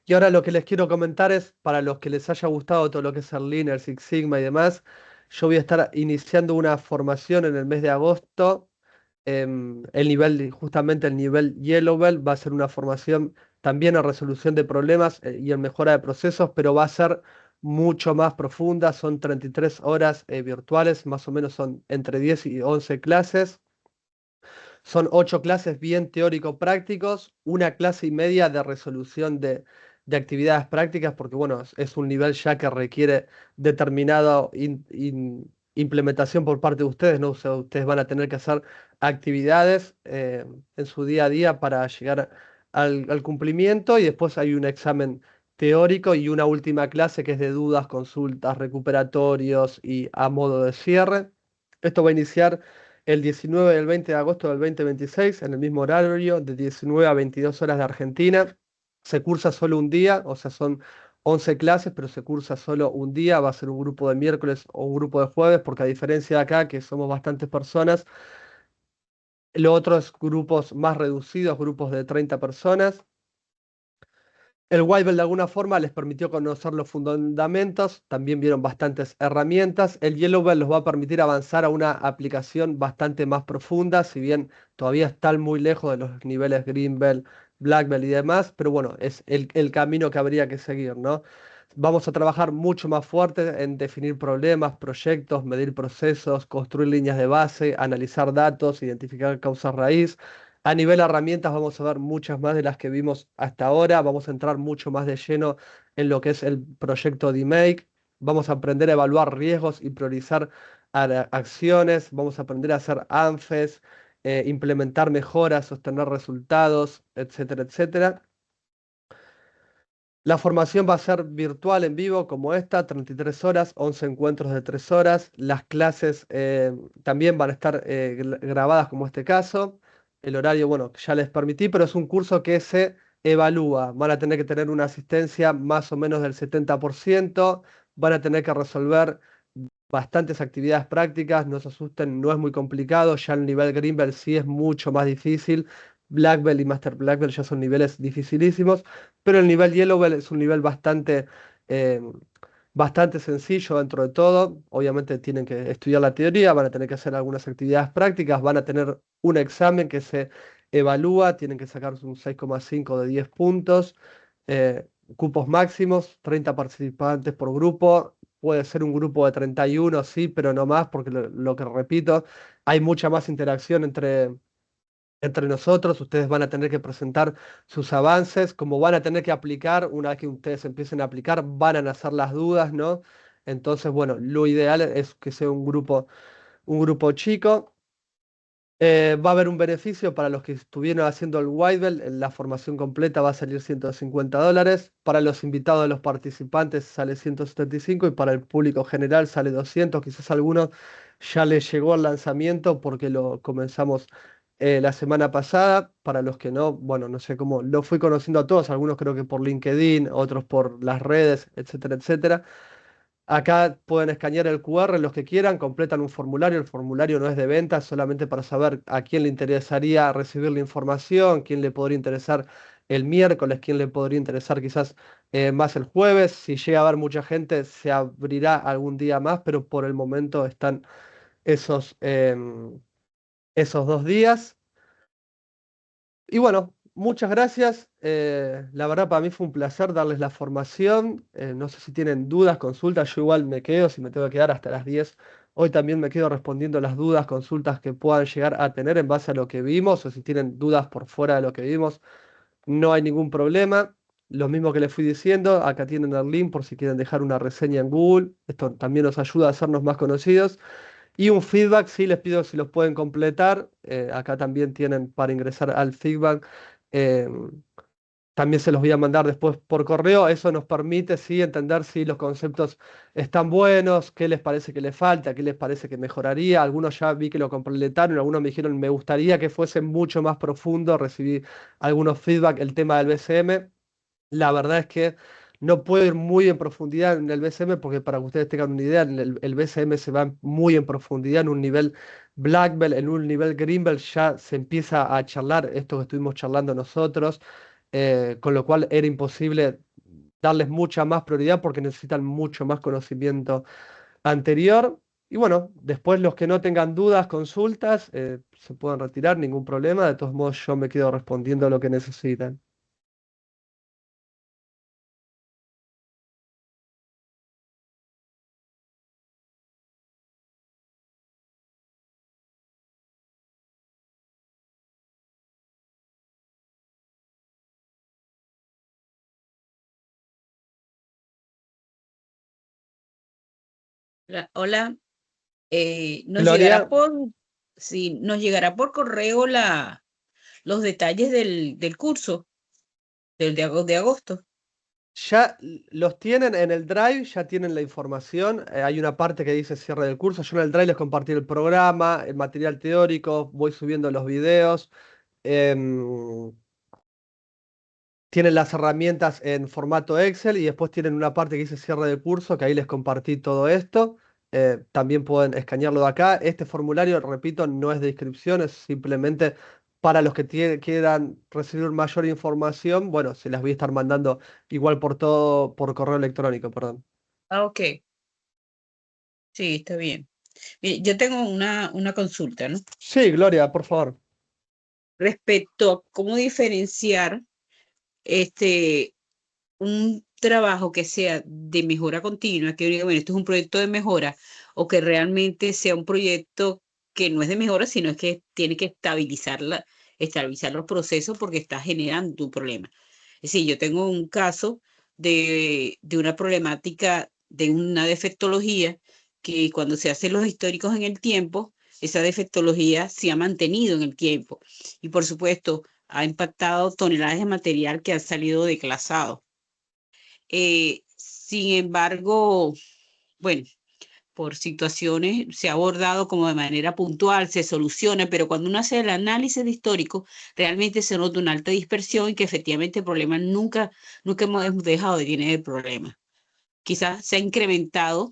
Y ahora lo que les quiero comentar es, para los que les haya gustado todo lo que es el Lean, el Six Sigma y demás, yo voy a estar iniciando una formación en el mes de agosto. El nivel, justamente el nivel Yellow Belt va a ser una formación también en resolución de problemas y en mejora de procesos, pero va a ser mucho más profunda. Son 33 horas virtuales, más o menos son entre 10 y 11 clases. Son 8 clases bien teórico-prácticos, una clase y media de resolución de actividades prácticas, porque bueno, es un nivel ya que requiere determinada implementación por parte de ustedes, ¿no? O sea, ustedes van a tener que hacer actividades en su día a día para llegar al cumplimiento y después hay un examen teórico y una última clase que es de dudas, consultas, recuperatorios y a modo de cierre. Esto va a iniciar el 19 y el 20 de agosto del 2026 en el mismo horario de 19 a 22 horas de Argentina. Se cursa solo un día, o sea, son 11 clases, pero se cursa solo un día. Va a ser un grupo de miércoles o un grupo de jueves, porque a diferencia de acá, que somos bastantes personas, los otros grupos más reducidos, grupos de 30 personas. El White Belt de alguna forma les permitió conocer los fundamentos, también vieron bastantes herramientas. El Yellow Belt los va a permitir avanzar a una aplicación bastante más profunda, si bien todavía están muy lejos de los niveles Green Belt, Black Belt y demás, pero bueno, es el camino que habría que seguir, ¿no? Vamos a trabajar mucho más fuerte en definir problemas, proyectos, medir procesos, construir líneas de base, analizar datos, identificar causas raíz. A nivel herramientas vamos a ver muchas más de las que vimos hasta ahora. Vamos a entrar mucho más de lleno en lo que es el proyecto DMake. Vamos a aprender a evaluar riesgos y priorizar acciones. Vamos a aprender a hacer ANFES, implementar mejoras, sostener resultados, etcétera, etcétera. La formación va a ser virtual en vivo como esta, 33 horas, 11 encuentros de 3 horas. Las clases también van a estar grabadas como este caso. El horario, bueno, ya les permití, pero es un curso que se evalúa. Van a tener que tener una asistencia más o menos del 70%. Van a tener que resolver bastantes actividades prácticas, no se asusten, no es muy complicado, ya el nivel Green Belt sí es mucho más difícil, Black Belt y Master Black Belt ya son niveles dificilísimos, pero el nivel Yellow Belt es un nivel eh, bastante sencillo dentro de todo, obviamente tienen que estudiar la teoría, van a tener que hacer algunas actividades prácticas, van a tener un examen que se evalúa, tienen que sacar un 6,5 de 10 puntos, cupos máximos, 30 participantes por grupo. Puede ser un grupo de 31, sí, pero no más, porque lo que repito, hay mucha más interacción entre nosotros. Ustedes van a tener que presentar sus avances, como van a tener que aplicar, una vez que ustedes empiecen a aplicar, van a nacer las dudas, ¿no? Entonces, bueno, lo ideal es que sea un grupo chico. Va a haber un beneficio para los que estuvieron haciendo el White Belt. La formación completa va a salir $150. Para los invitados de los participantes sale 175 y para el público general sale 200. Quizás a algunos ya les llegó el lanzamiento porque lo comenzamos la semana pasada. Para los que no, bueno, no sé cómo lo fui conociendo a todos. Algunos creo que por LinkedIn, otros por las redes, etcétera, etcétera. Acá pueden escanear el QR los que quieran, completan un formulario. El formulario no es de venta, es solamente para saber a quién le interesaría recibir la información, quién le podría interesar el miércoles, quién le podría interesar quizás más el jueves. Si llega a haber mucha gente, se abrirá algún día más, pero por el momento están esos 2 días. Y bueno, muchas gracias. La verdad para mí fue un placer darles la formación. No sé si tienen dudas, consultas. Yo igual me quedo, si me tengo que quedar hasta las 10. Hoy también me quedo respondiendo las dudas, consultas que puedan llegar a tener en base a lo que vimos o si tienen dudas por fuera de lo que vimos. No hay ningún problema. Lo mismo que les fui diciendo, acá tienen el link por si quieren dejar una reseña en Google. Esto también nos ayuda a hacernos más conocidos. Y un feedback, sí, les pido si los pueden completar. Acá también tienen para ingresar al feedback. eh, También se los voy a mandar después por correo. Eso nos permite, sí, entender si los conceptos están buenos, qué les parece que les falta, qué les parece que mejoraría. Algunos ya vi que lo completaron, algunos me dijeron, me gustaría que fuese mucho más profundo. Recibí algunos feedback, el tema del BCM. La verdad es que no puedo ir muy en profundidad en el BCM porque para que ustedes tengan una idea, el BCM se va muy en profundidad en un nivel Black Belt, en un nivel Green Belt ya se empieza a charlar esto que estuvimos charlando nosotros, con lo cual era imposible darles mucha más prioridad porque necesitan mucho más conocimiento anterior. Y bueno, después los que no tengan dudas, consultas, se pueden retirar, ningún problema. De todos modos, yo me quedo respondiendo lo que necesitan. Hola, nos llegará Gloria. por, sí, nos llegará por correo los detalles del curso de agosto. Ya los tienen en el Drive, ya tienen la información. Hay una parte que dice cierre del curso. Yo en el Drive les compartí el programa, el material teórico, voy subiendo los videos. em, Tienen las herramientas en formato Excel y después tienen una parte que dice cierre de curso, que ahí les compartí todo esto. También pueden escanearlo de acá. Este formulario, repito, no es de inscripción, es simplemente para los que quieran recibir mayor información. Bueno, se las voy a estar mandando igual por todo, por correo electrónico, perdón. Ah, ok, sí, está bien. Mire, yo tengo una consulta, ¿no? Sí, Gloria, por favor. Respecto a cómo diferenciar este, un trabajo que sea de mejora continua, que diga, bueno, esto es un proyecto de mejora, o que realmente sea un proyecto que no es de mejora, sino es que tiene que estabilizar los procesos porque está generando un problema. Es decir, yo tengo un caso de una problemática, de una defectología, que cuando se hacen los históricos en el tiempo, esa defectología se ha mantenido en el tiempo. Y por supuesto, ha impactado toneladas de material que han salido declasado. Sin embargo, bueno, por situaciones se ha abordado como de manera puntual, se soluciona, pero cuando uno hace el análisis de histórico, realmente se nota una alta dispersión y que efectivamente el problema nunca hemos dejado de tener el problema. Quizás se ha incrementado,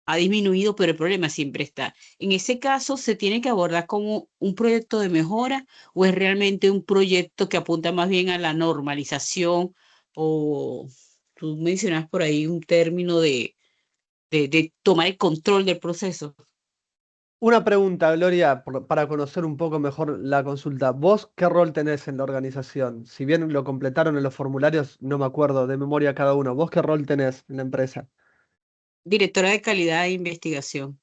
ha disminuido, pero el problema siempre está. En ese caso, ¿se tiene que abordar como un proyecto de mejora o es realmente un proyecto que apunta más bien a la normalización o tú mencionas por ahí un término de tomar el control del proceso? Una pregunta, Gloria, para conocer un poco mejor la consulta. ¿Vos qué rol tenés en la organización? Si bien lo completaron en los formularios, no me acuerdo de memoria cada uno. ¿Vos qué rol tenés en la empresa? Directora de calidad e investigación.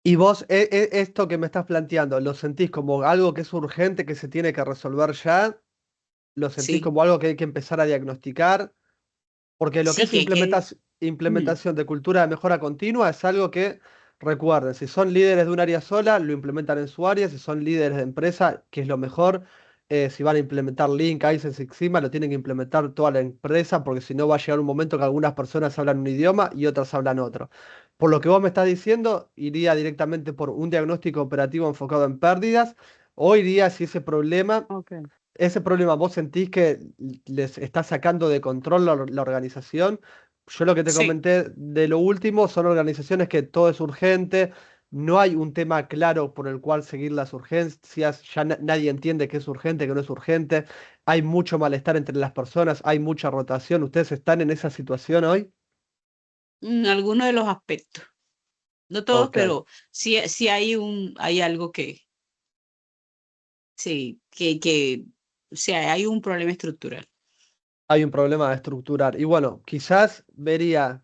Y vos, esto que me estás planteando, ¿lo sentís como algo que es urgente, que se tiene que resolver ya? ¿Lo sentís Sí, como algo que hay que empezar a diagnosticar? Porque lo que sí es que hay que... mm, implementación de cultura de mejora continua es algo que, recuerden, si son líderes de un área sola, lo implementan en su área; si son líderes de empresa, que es lo mejor, si van a implementar Lean, Kaizen, Six Sigma, lo tienen que implementar toda la empresa, porque si no va a llegar un momento que algunas personas hablan un idioma y otras hablan otro. Por lo que vos me estás diciendo, iría directamente por un diagnóstico operativo enfocado en pérdidas, o iría si ok. ese problema vos sentís que les está sacando de control la organización. Yo lo que te Sí. comenté de lo último son organizaciones que todo es urgente, no hay un tema claro por el cual seguir las urgencias, ya nadie entiende qué es urgente, qué no es urgente, hay mucho malestar entre las personas, hay mucha rotación. ¿Ustedes están en esa situación hoy? Algunos de los aspectos. No todos, Ok. pero sí hay algo sí, o sea, hay un problema estructural. Hay un problema estructural. Y bueno, quizás vería.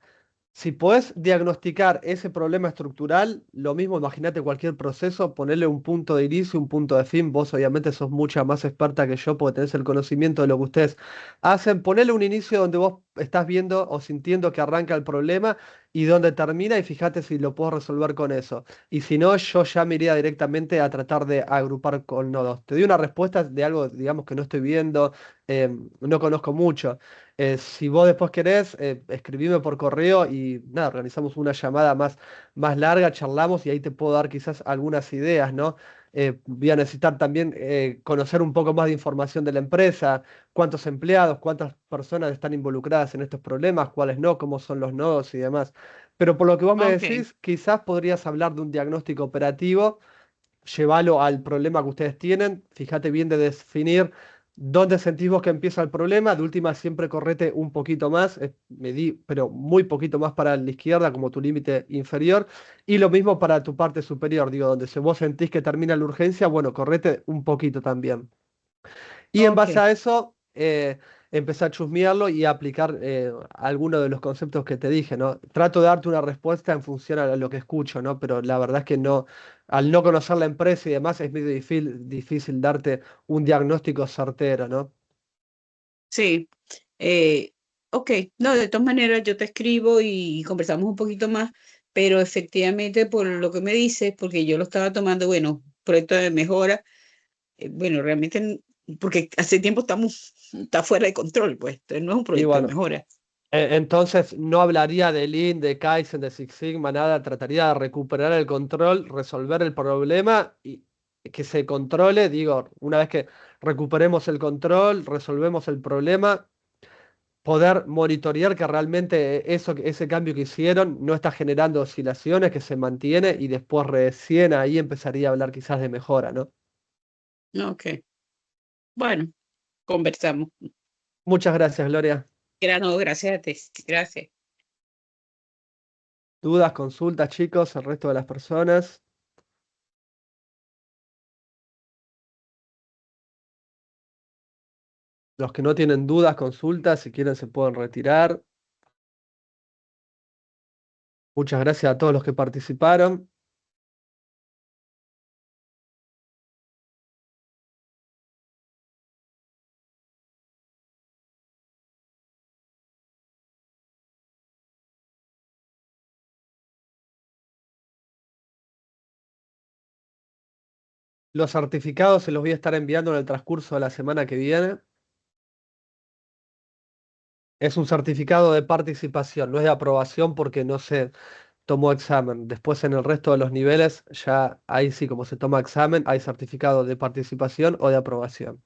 Si podés diagnosticar ese problema estructural, lo mismo, imagínate cualquier proceso, ponerle un punto de inicio, un punto de fin. Vos obviamente sos mucha más experta que yo porque tenés el conocimiento de lo que ustedes hacen. Ponele un inicio donde vos estás viendo o sintiendo que arranca el problema y donde termina, y fíjate si lo puedo resolver con eso. Y si no, yo ya me iría directamente a tratar de agrupar con nodos. Te doy una respuesta de algo, digamos, que no estoy viendo, no conozco mucho. Si vos después querés, escribime por correo y nada, organizamos una llamada más larga, charlamos y ahí te puedo dar quizás algunas ideas, ¿no? Voy a necesitar también conocer un poco más de información de la empresa, cuántos empleados, cuántas personas están involucradas en estos problemas, cuáles no, cómo son los nodos y demás. Pero por lo que vos me Ok, decís, quizás podrías hablar de un diagnóstico operativo, llévalo al problema que ustedes tienen, fíjate bien de definir dónde sentís vos que empieza el problema; de última siempre correte un poquito más, medí, pero muy poquito más para la izquierda como tu límite inferior, y lo mismo para tu parte superior, digo, donde si vos sentís que termina la urgencia, bueno, correte un poquito también. Y en base ok. a eso, empecé a chusmearlo y a aplicar algunos de los conceptos que te dije, ¿no? Trato de darte una respuesta en función a lo que escucho, ¿no? Pero la verdad es que no, al no conocer la empresa y demás, es medio difícil darte un diagnóstico certero, ¿no? Sí. eh, ok, no, de todas maneras yo te escribo y conversamos un poquito más, pero efectivamente por lo que me dices, porque yo lo estaba tomando, bueno, proyecto de mejora, bueno, realmente, porque hace tiempo está fuera de control, pues, entonces no es un Y proyecto de bueno, mejora. Entonces no hablaría de Lean, de Kaizen, de Six Sigma, nada, trataría de recuperar el control, resolver el problema y que se controle, digo, una vez que recuperemos el control, resolvemos el problema, poder monitorear que realmente eso, ese cambio que hicieron no está generando oscilaciones, que se mantiene y después recién ahí empezaría a hablar quizás de mejora, ¿no? Ok, bueno, conversamos. Muchas gracias, Gloria. No, gracias a ti, gracias. Dudas, consultas, chicos, el resto de las personas. Los que no tienen dudas, consultas, si quieren se pueden retirar. Muchas gracias a todos los que participaron. Los certificados se los voy a estar enviando en el transcurso de la semana que viene. Es un certificado de participación, no es de aprobación porque no se tomó examen. Después en el resto de los niveles, ya ahí sí, como se toma examen, hay certificado de participación o de aprobación.